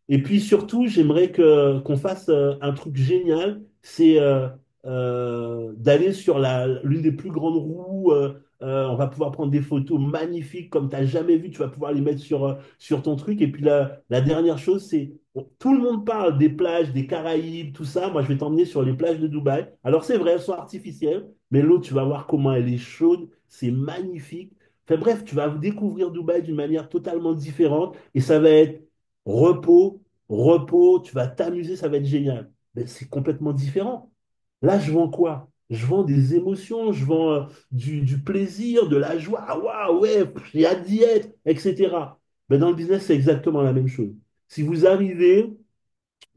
Speaker 1: Et puis surtout, j'aimerais qu'on fasse un truc génial, c'est d'aller sur l'une des plus grandes roues. On va pouvoir prendre des photos magnifiques comme tu n'as jamais vu. Tu vas pouvoir les mettre sur ton truc. Et puis la dernière chose, c'est bon, tout le monde parle des plages, des Caraïbes, tout ça. Moi, je vais t'emmener sur les plages de Dubaï. Alors, c'est vrai, elles sont artificielles, mais l'eau, tu vas voir comment elle est chaude. C'est magnifique. Enfin, bref, tu vas découvrir Dubaï d'une manière totalement différente et ça va être repos, repos. Tu vas t'amuser, ça va être génial. Mais c'est complètement différent. Là, je vends quoi? Je vends des émotions, je vends du plaisir, de la joie. Ah, waouh, ouais, j'ai hâte d'y être, etc. Mais dans le business, c'est exactement la même chose. Si vous arrivez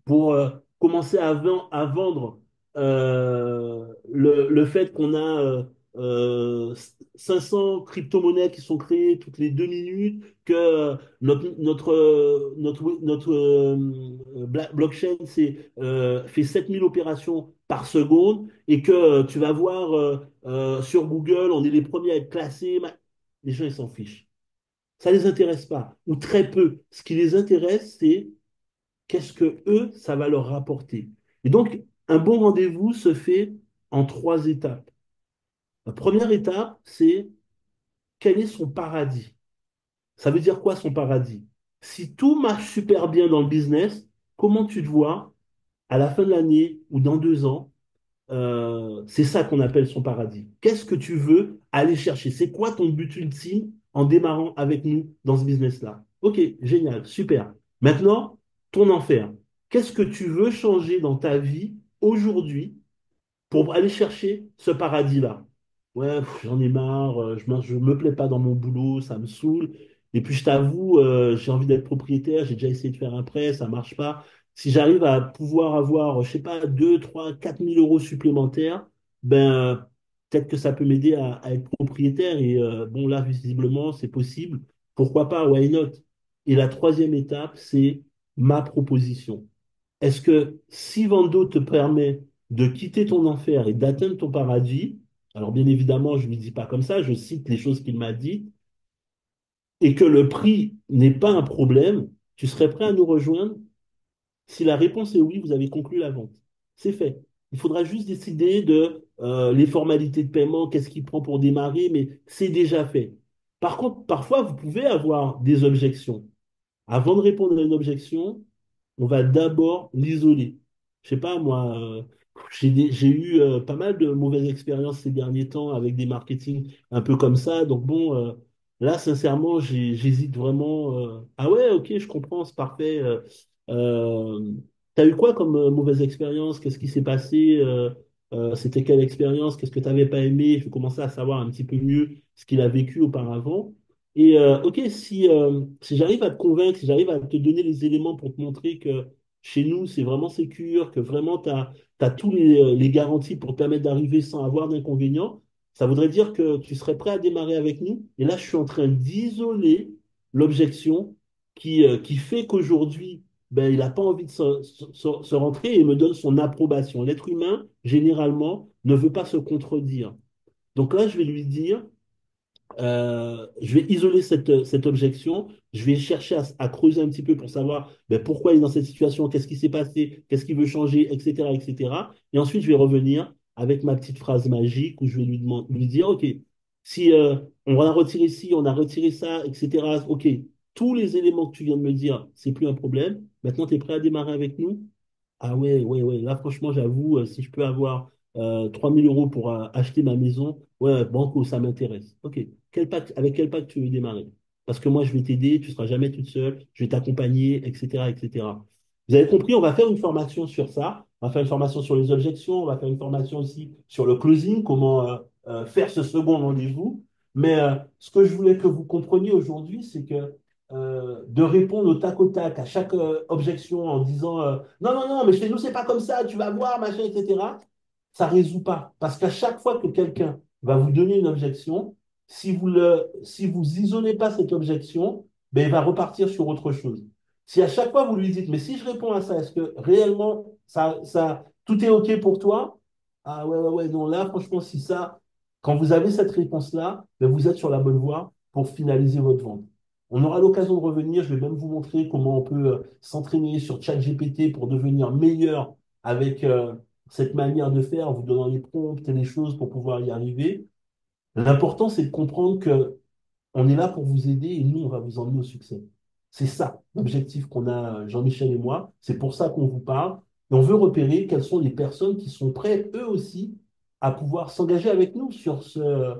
Speaker 1: pour commencer à vendre le fait qu'on a 500 crypto-monnaies qui sont créées toutes les 2 minutes, que notre blockchain fait 7000 opérations par seconde et que tu vas voir sur Google, on est les premiers à être classés. Les gens, ils s'en fichent. Ça ne les intéresse pas, ou très peu. Ce qui les intéresse, c'est qu'est-ce que eux, ça va leur rapporter. Et donc, un bon rendez-vous se fait en 3 étapes. La première étape, c'est quel est son paradis? Ça veut dire quoi son paradis? Si tout marche super bien dans le business, comment tu te vois à la fin de l'année ou dans 2 ans? C'est ça qu'on appelle son paradis. Qu'est-ce que tu veux aller chercher? C'est quoi ton but ultime en démarrant avec nous dans ce business-là? Ok, génial, super. Maintenant, ton enfer. Qu'est-ce que tu veux changer dans ta vie aujourd'hui pour aller chercher ce paradis-là? Ouais, j'en ai marre, je me plais pas dans mon boulot, ça me saoule. Et puis je t'avoue, j'ai envie d'être propriétaire, j'ai déjà essayé de faire un prêt, ça marche pas. Si j'arrive à pouvoir avoir, je sais pas, 2, 3, 4 000 euros supplémentaires, ben peut-être que ça peut m'aider à être propriétaire. Et bon, là, visiblement, c'est possible. Pourquoi pas? Why not? Et la troisième étape, c'est ma proposition. Est-ce que si Vando te permet de quitter ton enfer et d'atteindre ton paradis, Alors bien évidemment, je ne lui dis pas comme ça, je cite les choses qu'il m'a dites, et que le prix n'est pas un problème, tu serais prêt à nous rejoindre? Si la réponse est oui, vous avez conclu la vente. C'est fait. Il faudra juste décider de les formalités de paiement, qu'est-ce qu'il prend pour démarrer, mais c'est déjà fait. Par contre, parfois, vous pouvez avoir des objections. Avant de répondre à une objection, on va d'abord l'isoler. Je sais pas, moi, j'ai eu pas mal de mauvaises expériences ces derniers temps avec des marketing un peu comme ça. Donc bon, là, sincèrement, j'hésite vraiment. Ah ouais, ok, je comprends, c'est parfait. Euh, T'as eu quoi comme mauvaise expérience? Qu'est-ce qui s'est passé? C'était quelle expérience? Qu'est-ce que tu n'avais pas aimé? Je vais commencer à savoir un petit peu mieux ce qu'il a vécu auparavant. Et ok, si j'arrive à te convaincre, si j'arrive à te donner les éléments pour te montrer que chez nous, c'est vraiment sécure, que vraiment tu as tous les garanties pour te permettre d'arriver sans avoir d'inconvénients, ça voudrait dire que tu serais prêt à démarrer avec nous. Et là, je suis en train d'isoler l'objection qui fait qu'aujourd'hui, ben, il n'a pas envie de se rentrer et me donne son approbation. L'être humain, généralement, ne veut pas se contredire. Donc là, je vais lui dire, je vais isoler cette objection, je vais chercher à creuser un petit peu pour savoir ben, pourquoi il est dans cette situation, qu'est-ce qui s'est passé, qu'est-ce qu'il veut changer, etc., etc. Et cetera. Et ensuite, je vais revenir avec ma petite phrase magique où je vais lui dire, OK, si on a retiré ci, on a retiré ça, etc., OK, tous les éléments que tu viens de me dire, c'est plus un problème. Maintenant, tu es prêt à démarrer avec nous? Ah ouais, ouais, ouais. Là, franchement, j'avoue, si je peux avoir 3000 euros pour acheter ma maison, ouais, banco, ça m'intéresse. OK. Avec quel pacte tu veux démarrer? Parce que moi, je vais t'aider, tu ne seras jamais toute seule, je vais t'accompagner, etc., etc. Vous avez compris, on va faire une formation sur ça. On va faire une formation sur les objections, on va faire une formation aussi sur le closing, comment faire ce second rendez-vous. Mais ce que je voulais que vous compreniez aujourd'hui, c'est que de répondre au tac à chaque objection en disant non, non, non, mais chez nous, c'est pas comme ça, tu vas voir, machin, etc. Ça résout pas. Parce qu'à chaque fois que quelqu'un va vous donner une objection, si vous isolez pas cette objection, ben, il va repartir sur autre chose. Si à chaque fois vous lui dites, mais si je réponds à ça, est-ce que réellement tout est OK pour toi? Ah ouais, ouais, ouais, non, là, franchement, si ça, quand vous avez cette réponse-là, ben, vous êtes sur la bonne voie pour finaliser votre vente. On aura l'occasion de revenir. Je vais même vous montrer comment on peut s'entraîner sur ChatGPT pour devenir meilleur avec cette manière de faire, en vous donnant les prompts et les choses pour pouvoir y arriver. L'important, c'est de comprendre que on est là pour vous aider et nous, on va vous emmener au succès. C'est ça l'objectif qu'on a, Jean-Michel et moi. C'est pour ça qu'on vous parle. Et on veut repérer quelles sont les personnes qui sont prêtes, eux aussi, à pouvoir s'engager avec nous sur ce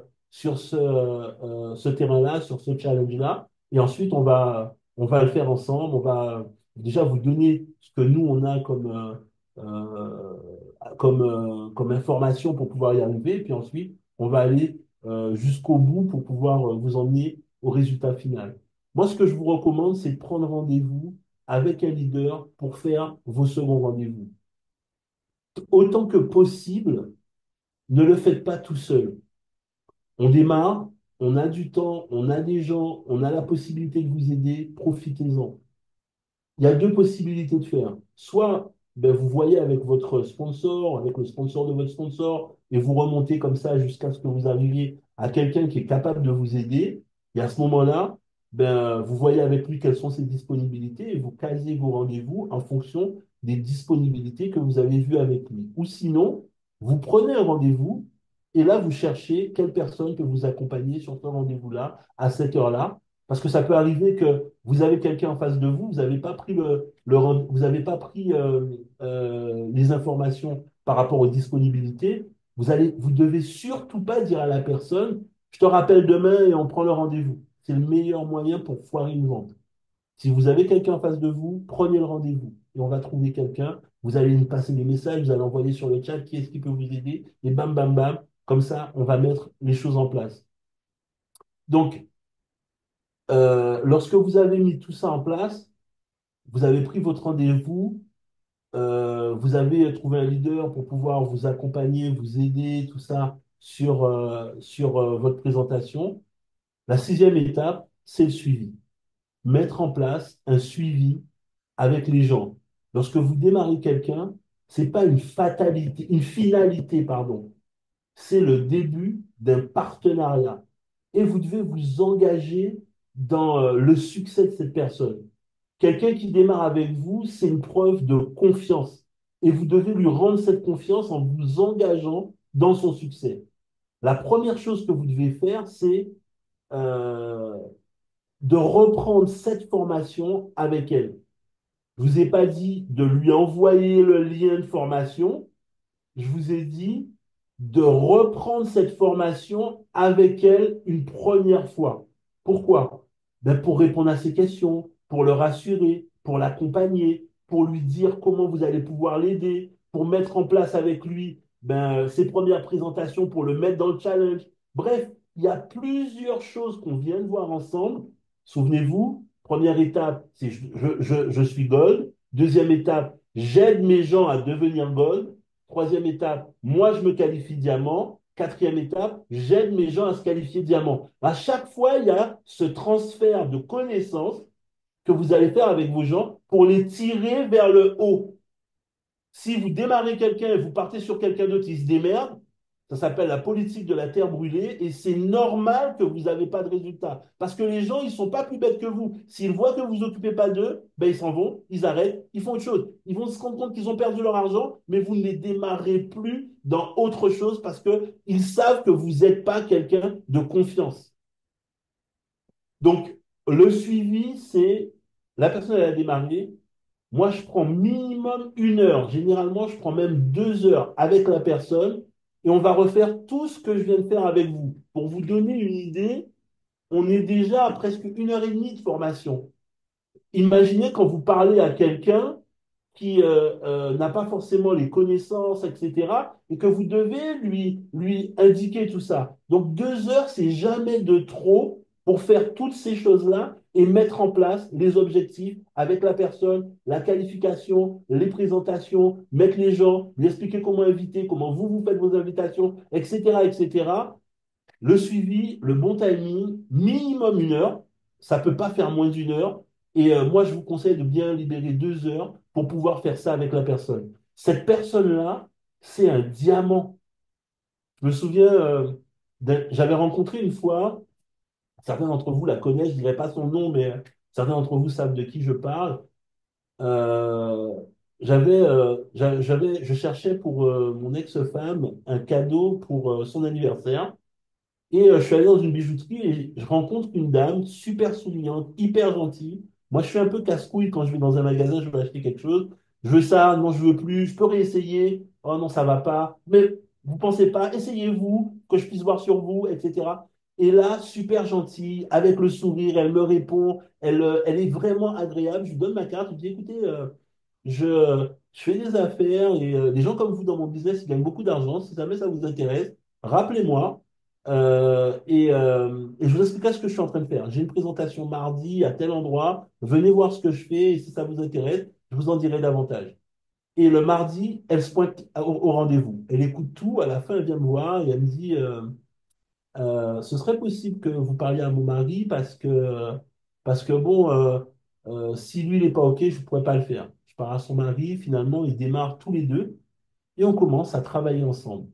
Speaker 1: terrain-là, sur ce challenge-là. Et ensuite, on va le faire ensemble. On va déjà vous donner ce que nous, on a comme information pour pouvoir y arriver. Et puis ensuite, on va aller jusqu'au bout pour pouvoir vous emmener au résultat final. Moi, ce que je vous recommande, c'est de prendre rendez-vous avec un leader pour faire vos seconds rendez-vous. Autant que possible, ne le faites pas tout seul. On démarre, on a du temps, on a des gens, on a la possibilité de vous aider, profitez-en. Il y a deux possibilités de faire. Soit ben, vous voyez avec votre sponsor, avec le sponsor de votre sponsor, et vous remontez comme ça jusqu'à ce que vous arriviez à quelqu'un qui est capable de vous aider. Et à ce moment-là, ben, vous voyez avec lui quelles sont ses disponibilités et vous casez vos rendez-vous en fonction des disponibilités que vous avez vues avec lui. Ou sinon, vous prenez un rendez-vous et là, vous cherchez quelle personne peut vous accompagner sur ce rendez-vous-là, à cette heure-là. Parce que ça peut arriver que vous avez quelqu'un en face de vous, vous n'avez pas pris vous avez pas pris les informations par rapport aux disponibilités. Vous devez surtout pas dire à la personne, je te rappelle demain et on prend le rendez-vous. C'est le meilleur moyen pour foirer une vente. Si vous avez quelqu'un en face de vous, prenez le rendez-vous et on va trouver quelqu'un. Vous allez nous passer des messages, vous allez envoyer sur le chat qui est-ce qui peut vous aider et bam, bam, bam. Comme ça, on va mettre les choses en place. Donc, lorsque vous avez mis tout ça en place, vous avez pris votre rendez-vous, vous avez trouvé un leader pour pouvoir vous accompagner, vous aider, tout ça sur votre présentation. La sixième étape, c'est le suivi. Mettre en place un suivi avec les gens. Lorsque vous démarrez quelqu'un, c'est pas une fatalité, une finalité, pardon. c'est le début d'un partenariat. Et vous devez vous engager dans le succès de cette personne. Quelqu'un qui démarre avec vous, c'est une preuve de confiance. Et vous devez lui rendre cette confiance en vous engageant dans son succès. La première chose que vous devez faire, c'est euh, de reprendre cette formation avec elle. Je ne vous ai pas dit de lui envoyer le lien de formation, je vous ai dit de reprendre cette formation avec elle une première fois. Pourquoi? Ben pour répondre à ses questions, pour le rassurer, pour l'accompagner, pour lui dire comment vous allez pouvoir l'aider, pour mettre en place avec lui ses premières présentations, pour le mettre dans le challenge. Bref, il y a plusieurs choses qu'on vient de voir ensemble. Souvenez-vous, première étape, c'est je suis gold. Deuxième étape, j'aide mes gens à devenir gold. Troisième étape, moi, je me qualifie diamant. Quatrième étape, j'aide mes gens à se qualifier diamant. À chaque fois, il y a ce transfert de connaissances que vous allez faire avec vos gens pour les tirer vers le haut. Si vous démarrez quelqu'un et vous partez sur quelqu'un d'autre, il se démerde, ça s'appelle la politique de la terre brûlée et c'est normal que vous n'avez pas de résultat. Parce que les gens, ils ne sont pas plus bêtes que vous. S'ils voient que vous vous occupez pas d'eux, ben ils s'en vont, ils arrêtent, ils font autre chose. Ils vont se rendre compte qu'ils ont perdu leur argent, mais vous ne les démarrez plus dans autre chose parce qu'ils savent que vous n'êtes pas quelqu'un de confiance. Donc, le suivi, c'est la personne, elle a démarré, moi, je prends minimum 1 heure. Généralement, je prends même 2 heures avec la personne et on va refaire tout ce que je viens de faire avec vous. Pour vous donner une idée, on est déjà à presque 1 heure et demie de formation. Imaginez quand vous parlez à quelqu'un qui n'a pas forcément les connaissances, etc., et que vous devez lui indiquer tout ça. Donc 2 heures, c'est jamais de trop pour faire toutes ces choses-là et mettre en place les objectifs avec la personne, la qualification, les présentations, mettre les gens, lui expliquer comment inviter, comment vous faites vos invitations, etc., etc. Le suivi, le bon timing, minimum 1 heure. Ça ne peut pas faire moins d'1 heure. Et moi, je vous conseille de bien libérer 2 heures pour pouvoir faire ça avec la personne. Cette personne-là, c'est un diamant. Je me souviens, j'avais rencontré une fois, certains d'entre vous la connaissent, je ne dirai pas son nom, mais certains d'entre vous savent de qui je parle. Euh, je cherchais pour mon ex-femme un cadeau pour son anniversaire. Et je suis allé dans une bijouterie et je rencontre une dame super souriante, hyper gentille. Moi, je suis un peu casse-couille quand je vais dans un magasin, je veux acheter quelque chose. Je veux ça, non, je veux plus, je peux réessayer. Oh non, ça va pas. Mais vous pensez pas, essayez-vous, que je puisse voir sur vous, etc. Et là, super gentille, avec le sourire, elle me répond, elle est vraiment agréable. Je lui donne ma carte, je lui dis, écoutez, je fais des affaires et des gens comme vous dans mon business, ils gagnent beaucoup d'argent. Si jamais ça vous intéresse, rappelez-moi. Et je vous expliquerai ce que je suis en train de faire. J'ai une présentation mardi à tel endroit. Venez voir ce que je fais et si ça vous intéresse, je vous en dirai davantage. Et le mardi, elle se pointe au rendez-vous. Elle écoute tout. À la fin, elle vient me voir et elle me dit ce serait possible que vous parliez à mon mari parce que bon, si lui, il n'est pas OK, je ne pourrais pas le faire. Je pars à son mari. Finalement, ils démarrent tous les deux et on commence à travailler ensemble.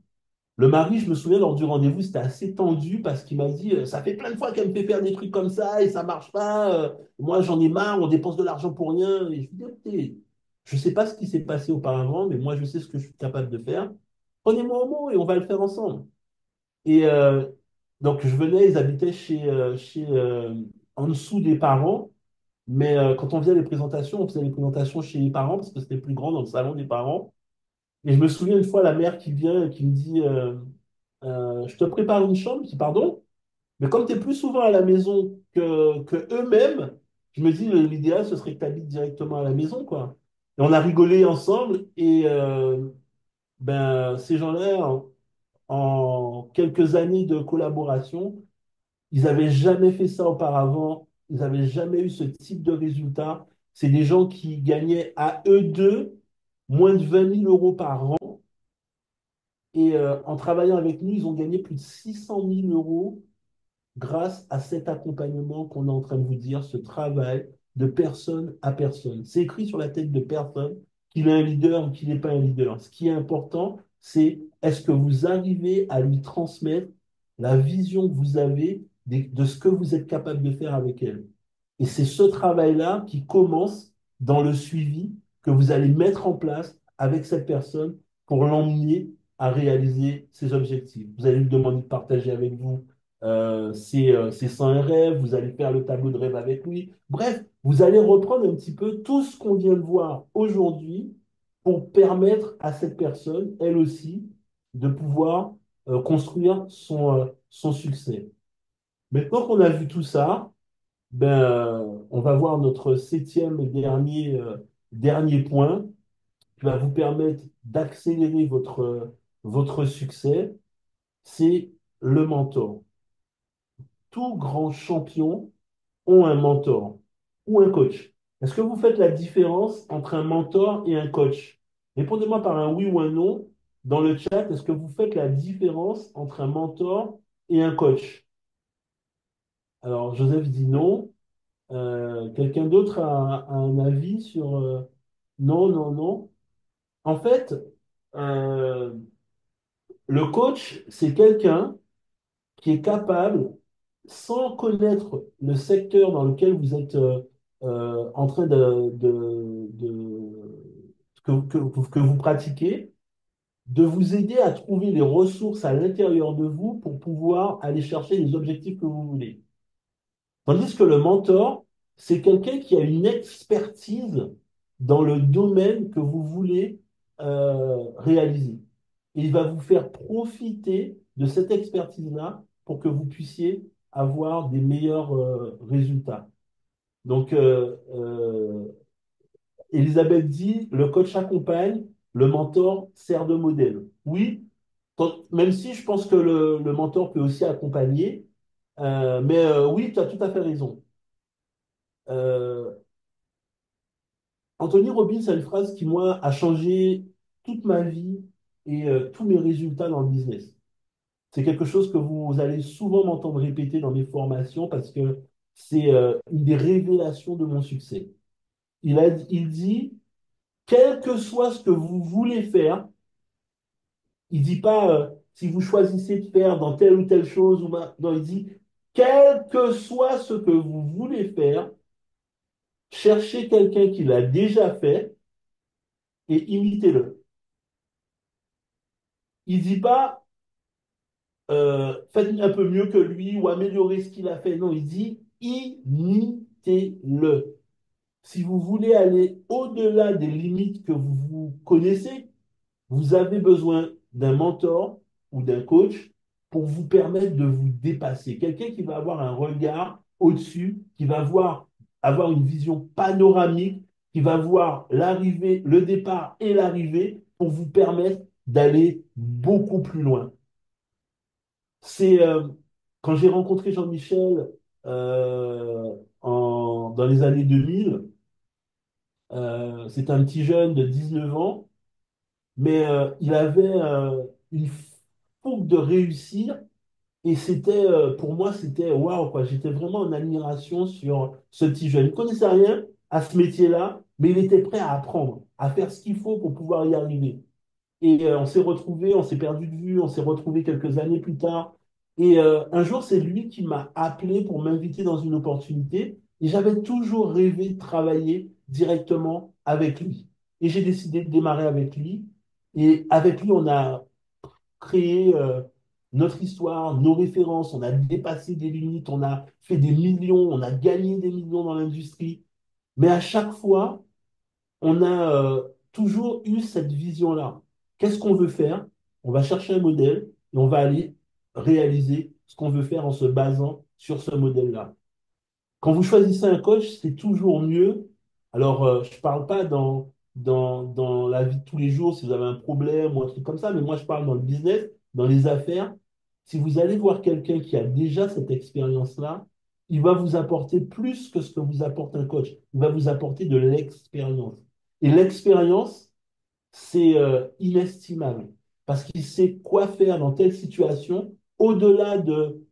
Speaker 1: Le mari, je me souviens, lors du rendez-vous, c'était assez tendu parce qu'il m'a dit, ça fait plein de fois qu'elle me fait faire des trucs comme ça et ça marche pas. Moi, j'en ai marre, on dépense de l'argent pour rien. Et je lui dis, écoutez, je ne sais pas ce qui s'est passé auparavant, mais moi, je sais ce que je suis capable de faire. Prenez-moi au mot et on va le faire ensemble. Et donc, je venais, ils habitaient en dessous des parents. Mais quand on faisait les présentations, on faisait les présentations chez les parents parce que c'était plus grand dans le salon des parents. Et je me souviens une fois la mère qui vient et qui me dit je te prépare une chambre. Je dis pardon, mais comme tu es plus souvent à la maison que eux-mêmes, je me dis l'idéal ce serait que tu habites directement à la maison, quoi. Et on a rigolé ensemble et ces gens-là, en quelques années de collaboration, ils n'avaient jamais fait ça auparavant, ils n'avaient jamais eu ce type de résultat. C'est des gens qui gagnaient à eux deux moins de 20 000 € par an. Et en travaillant avec nous, ils ont gagné plus de 600 000 € grâce à cet accompagnement qu'on est en train de vous dire, ce travail de personne à personne. C'est écrit sur la tête de personne qu'il est un leader ou qu'il n'est pas un leader. Ce qui est important, c'est est-ce que vous arrivez à lui transmettre la vision que vous avez de ce que vous êtes capable de faire avec elle? Et c'est ce travail-là qui commence dans le suivi que vous allez mettre en place avec cette personne pour l'emmener à réaliser ses objectifs. Vous allez lui demander de partager avec vous ses 100 rêves, vous allez faire le tableau de rêve avec lui. Bref, vous allez reprendre un petit peu tout ce qu'on vient de voir aujourd'hui pour permettre à cette personne, elle aussi, de pouvoir construire son succès. Maintenant qu'on a vu tout ça, on va voir notre septième et dernier point qui va vous permettre d'accélérer votre succès, c'est le mentor. Tout grand champion ont un mentor ou un coach. Est-ce que vous faites la différence entre un mentor et un coach? Répondez-moi par un oui ou un non dans le chat. Est-ce que vous faites la différence entre un mentor et un coach? Alors, Joseph dit non. Quelqu'un d'autre a un avis sur non, non, non. En fait, euh, le coach, c'est quelqu'un qui est capable, sans connaître le secteur dans lequel vous êtes en train que vous pratiquez, de vous aider à trouver les ressources à l'intérieur de vous pour pouvoir aller chercher les objectifs que vous voulez. Tandis que le mentor, c'est quelqu'un qui a une expertise dans le domaine que vous voulez réaliser. Et il va vous faire profiter de cette expertise-là pour que vous puissiez avoir des meilleurs résultats. Donc, Elisabeth dit, le coach accompagne, le mentor sert de modèle. Oui, même si je pense que le mentor peut aussi accompagner, mais oui, tu as tout à fait raison. Euh, Anthony Robbins a une phrase qui, moi, a changé toute ma vie et tous mes résultats dans le business. C'est quelque chose que vous allez souvent m'entendre répéter dans mes formations parce que c'est une des révélations de mon succès. Il dit, quel que soit ce que vous voulez faire, il dit pas si vous choisissez de faire dans telle ou telle chose, non, il dit, quel que soit ce que vous voulez faire, cherchez quelqu'un qui l'a déjà fait et imitez-le. Il dit pas faites un peu mieux que lui ou améliorez ce qu'il a fait. Non, il dit imitez-le. Si vous voulez aller au-delà des limites que vous connaissez, vous avez besoin d'un mentor ou d'un coach pour vous permettre de vous dépasser. Quelqu'un qui va avoir un regard au-dessus, qui va avoir une vision panoramique, qui va voir l'arrivée, le départ et l'arrivée pour vous permettre d'aller beaucoup plus loin. C'est quand j'ai rencontré Jean-Michel dans les années 2000, c'était un petit jeune de 19 ans, mais il avait une fougue de réussir et c'était pour moi c'était waouh quoi. J'étais vraiment en admiration sur ce petit jeune. Il ne connaissait rien à ce métier-là, mais il était prêt à apprendre, à faire ce qu'il faut pour pouvoir y arriver. Et on s'est retrouvés, on s'est perdu de vue, on s'est retrouvés quelques années plus tard. Et un jour, c'est lui qui m'a appelé pour m'inviter dans une opportunité. Et j'avais toujours rêvé de travailler directement avec lui. Et j'ai décidé de démarrer avec lui. Et avec lui, on a créé notre histoire, nos références, on a dépassé des limites, on a fait des millions, on a gagné des millions dans l'industrie. Mais à chaque fois, on a toujours eu cette vision-là. Qu'est-ce qu'on veut faire? On va chercher un modèle et on va aller réaliser ce qu'on veut faire en se basant sur ce modèle-là. Quand vous choisissez un coach, c'est toujours mieux. Alors, je ne parle pas dans la vie de tous les jours si vous avez un problème ou un truc comme ça, mais moi, je parle dans le business, dans les affaires. Si vous allez voir quelqu'un qui a déjà cette expérience-là, il va vous apporter plus que ce que vous apporte un coach. Il va vous apporter de l'expérience. Et l'expérience, c'est inestimable parce qu'il sait quoi faire dans telle situation au-delà de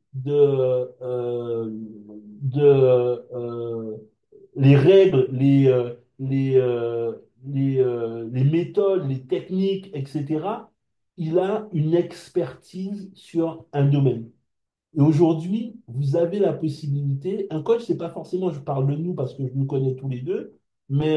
Speaker 1: les règles, les méthodes, les techniques, etc. il a une expertise sur un domaine. Et aujourd'hui, vous avez la possibilité, un coach, c'est pas forcément, je parle de nous parce que je nous connais tous les deux, mais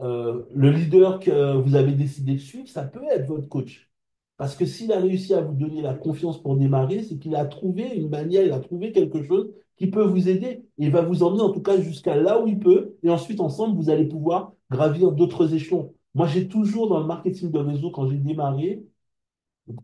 Speaker 1: le leader que vous avez décidé de suivre, ça peut être votre coach. Parce que s'il a réussi à vous donner la confiance pour démarrer, c'est qu'il a trouvé une manière, il a trouvé quelque chose qui peut vous aider. Et il va vous emmener en tout cas jusqu'à là où il peut. Et ensuite, ensemble, vous allez pouvoir gravir d'autres échelons. Moi, j'ai toujours dans le marketing de réseau, quand j'ai démarré,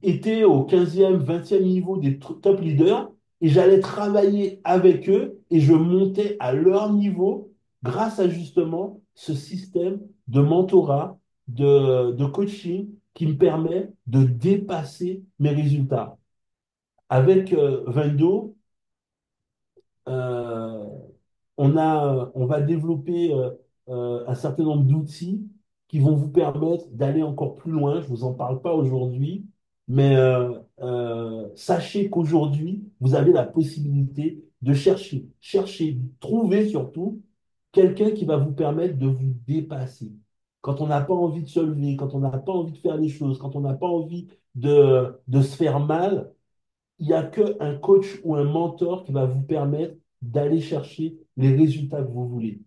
Speaker 1: étaient au 15e, 20e niveau des top leaders et j'allais travailler avec eux et je montais à leur niveau grâce à justement ce système de mentorat, de coaching qui me permet de dépasser mes résultats. Avec Vendo, euh, on va développer un certain nombre d'outils qui vont vous permettre d'aller encore plus loin. Je ne vous en parle pas aujourd'hui, mais sachez qu'aujourd'hui, vous avez la possibilité de chercher, trouver surtout quelqu'un qui va vous permettre de vous dépasser. Quand on n'a pas envie de se lever, quand on n'a pas envie de faire les choses, quand on n'a pas envie de se faire mal, il n'y a qu'un coach ou un mentor qui va vous permettre d'aller chercher les résultats que vous voulez.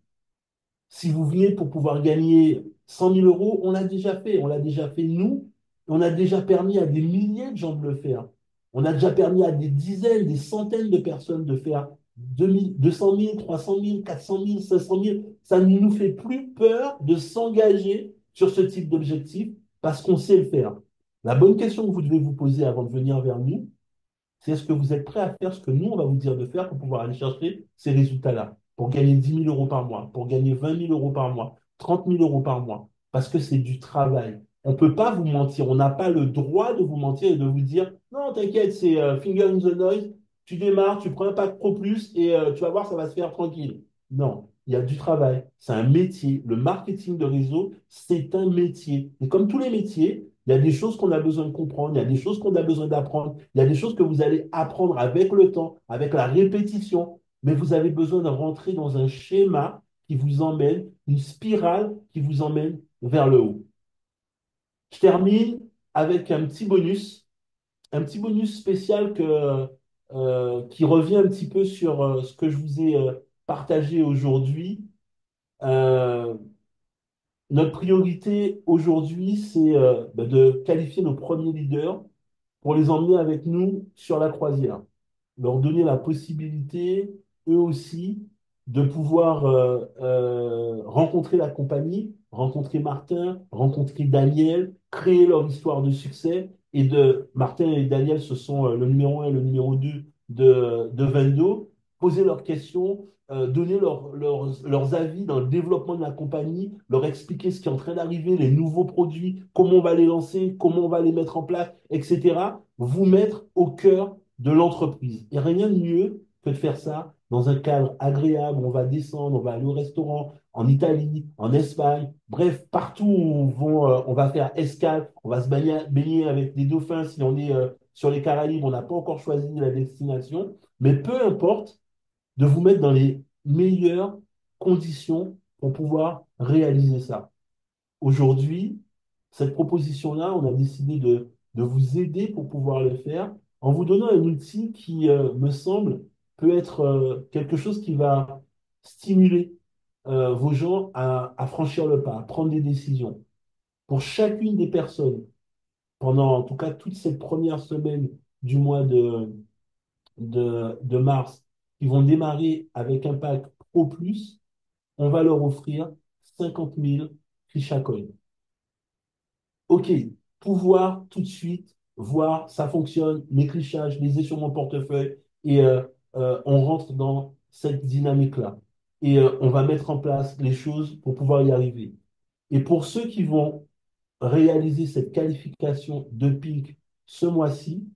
Speaker 1: Si vous venez pour pouvoir gagner 100 000 euros, on l'a déjà fait. On l'a déjà fait nous. On a déjà permis à des milliers de gens de le faire. On a déjà permis à des dizaines, des centaines de personnes de faire 2000, 200 000, 300 000, 400 000, 500 000. Ça ne nous fait plus peur de s'engager sur ce type d'objectif parce qu'on sait le faire. La bonne question que vous devez vous poser avant de venir vers nous, c'est est-ce que vous êtes prêt à faire ce que nous, on va vous dire de faire pour pouvoir aller chercher ces résultats-là, pour gagner 10 000 euros par mois, pour gagner 20 000 euros par mois, 30 000 euros par mois, parce que c'est du travail. On ne peut pas vous mentir, on n'a pas le droit de vous mentir et de vous dire, non, t'inquiète, c'est finger in the noise, tu démarres, tu prends un pack pro plus et tu vas voir, ça va se faire tranquille. Non, il y a du travail, c'est un métier. Le marketing de réseau, c'est un métier. Et comme tous les métiers, il y a des choses qu'on a besoin de comprendre, il y a des choses qu'on a besoin d'apprendre, il y a des choses que vous allez apprendre avec le temps, avec la répétition, mais vous avez besoin de rentrer dans un schéma qui vous emmène, une spirale qui vous emmène vers le haut. Je termine avec un petit bonus spécial qui revient un petit peu sur ce que je vous ai partagé aujourd'hui. Euh, Notre priorité aujourd'hui, c'est de qualifier nos premiers leaders pour les emmener avec nous sur la croisière, leur donner la possibilité, eux aussi, de pouvoir rencontrer la compagnie, rencontrer Martin, rencontrer Daniel, créer leur histoire de succès. Et de Martin et Daniel, ce sont le numéro 1 et le numéro 2 de Vendo, poser leurs questions, donner leurs avis dans le développement de la compagnie, leur expliquer ce qui est en train d'arriver, les nouveaux produits, comment on va les lancer, comment on va les mettre en place, etc. Vous mettre au cœur de l'entreprise. Et rien de mieux que de faire ça dans un cadre agréable. On va descendre, on va aller au restaurant, en Italie, en Espagne, bref, partout où on va faire escale, on va se baigner avec des dauphins si on est sur les Caraïbes, on n'a pas encore choisi la destination, mais peu importe, de vous mettre dans les meilleures conditions pour pouvoir réaliser ça. Aujourd'hui, cette proposition-là, on a décidé de vous aider pour pouvoir le faire en vous donnant un outil qui, me semble, peut être quelque chose qui va stimuler vos gens à franchir le pas, à prendre des décisions. Pour chacune des personnes, pendant en tout cas toute cette première semaine du mois de mars, qui vont démarrer avec un pack Pro Plus, on va leur offrir 50 000 fiches à coin. OK, pouvoir tout de suite voir, ça fonctionne, mes clichages, les ai sur mon portefeuille et on rentre dans cette dynamique-là. Et on va mettre en place les choses pour pouvoir y arriver. Et pour ceux qui vont réaliser cette qualification de Pink ce mois-ci,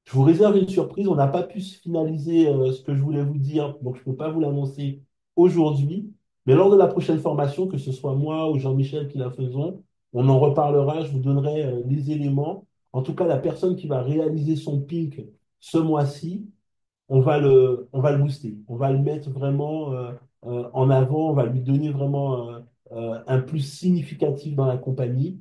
Speaker 1: je vous réserve une surprise. On n'a pas pu se finaliser ce que je voulais vous dire, donc je ne peux pas vous l'annoncer aujourd'hui. Mais lors de la prochaine formation, que ce soit moi ou Jean-Michel qui la faisons, on en reparlera. Je vous donnerai les éléments. En tout cas, la personne qui va réaliser son PIC ce mois-ci, on va le booster. On va le mettre vraiment en avant. On va lui donner vraiment un plus significatif dans la compagnie.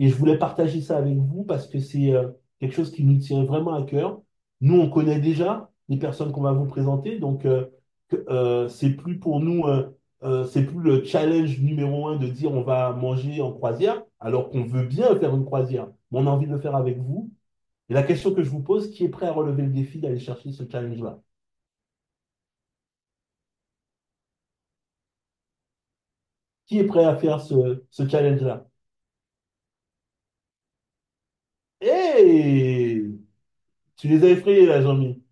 Speaker 1: Et je voulais partager ça avec vous parce que c'est quelque chose qui nous tient vraiment à cœur. Nous, on connaît déjà les personnes qu'on va vous présenter, donc c'est plus pour nous, c'est plus le challenge numéro un de dire on va manger en croisière, alors qu'on veut bien faire une croisière, mais on a envie de le faire avec vous. Et la question que je vous pose, qui est prêt à relever le défi d'aller chercher ce challenge-là? Qui est prêt à faire ce challenge-là? Hey! Tu les as effrayés là, Jean-Mi.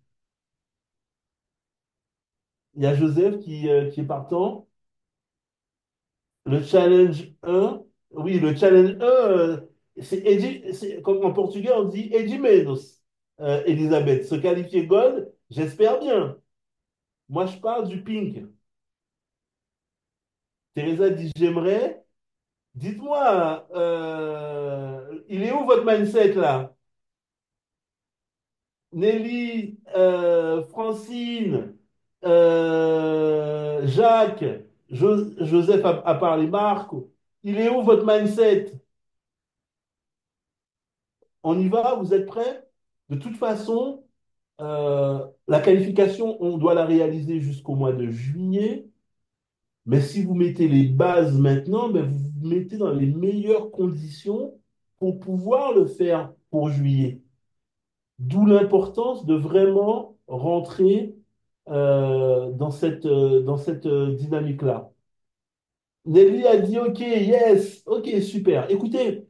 Speaker 1: Il y a Joseph qui est partant. Le challenge un, oui, le challenge un, comme en portugais, on dit Eddie menos, Elisabeth. Se qualifier gold, j'espère bien. Moi, je parle du pink. Teresa dit j'aimerais. Dites-moi, il est où votre mindset là? Nelly, Francine, Jacques, Joseph a parlé, Marc. Il est où votre mindset? On y va? Vous êtes prêts? De toute façon, la qualification, on doit la réaliser jusqu'au mois de juillet. Mais si vous mettez les bases maintenant, ben vous vous mettez dans les meilleures conditions pour pouvoir le faire pour juillet. D'où l'importance de vraiment rentrer dans cette dynamique-là. Nelly a dit OK, yes, OK, super. Écoutez,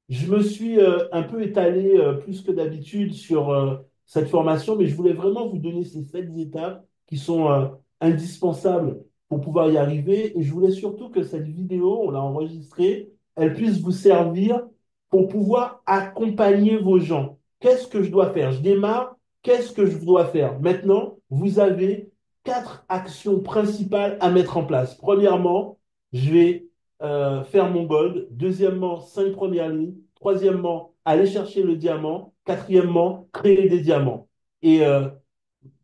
Speaker 1: je me suis un peu étalé plus que d'habitude sur cette formation, mais je voulais vraiment vous donner ces 7 étapes qui sont indispensables pour pouvoir y arriver. Et je voulais surtout que cette vidéo, on l'a enregistrée, elle puisse vous servir pour pouvoir accompagner vos gens. Qu'est-ce que je dois faire? Je démarre, qu'est-ce que je dois faire? Maintenant, vous avez 4 actions principales à mettre en place. Premièrement, je vais faire mon gold. Deuxièmement, 5 premières lignes. Troisièmement, aller chercher le diamant. Quatrièmement, créer des diamants. Et,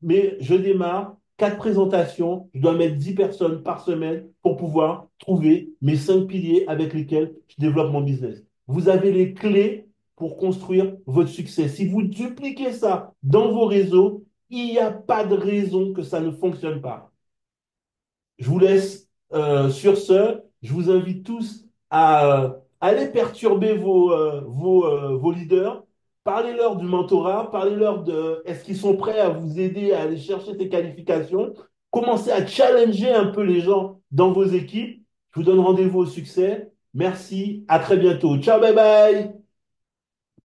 Speaker 1: mais je démarre, 4 présentations. Je dois mettre 10 personnes par semaine pour pouvoir trouver mes 5 piliers avec lesquels je développe mon business. Vous avez les clés pour construire votre succès. Si vous dupliquez ça dans vos réseaux, il n'y a pas de raison que ça ne fonctionne pas. Je vous laisse sur ce. Je vous invite tous à aller perturber vos leaders. Parlez-leur du mentorat, parlez-leur de est-ce qu'ils sont prêts à vous aider à aller chercher ces qualifications. Commencez à challenger un peu les gens dans vos équipes. Je vous donne rendez-vous au succès. Merci, à très bientôt. Ciao, bye bye.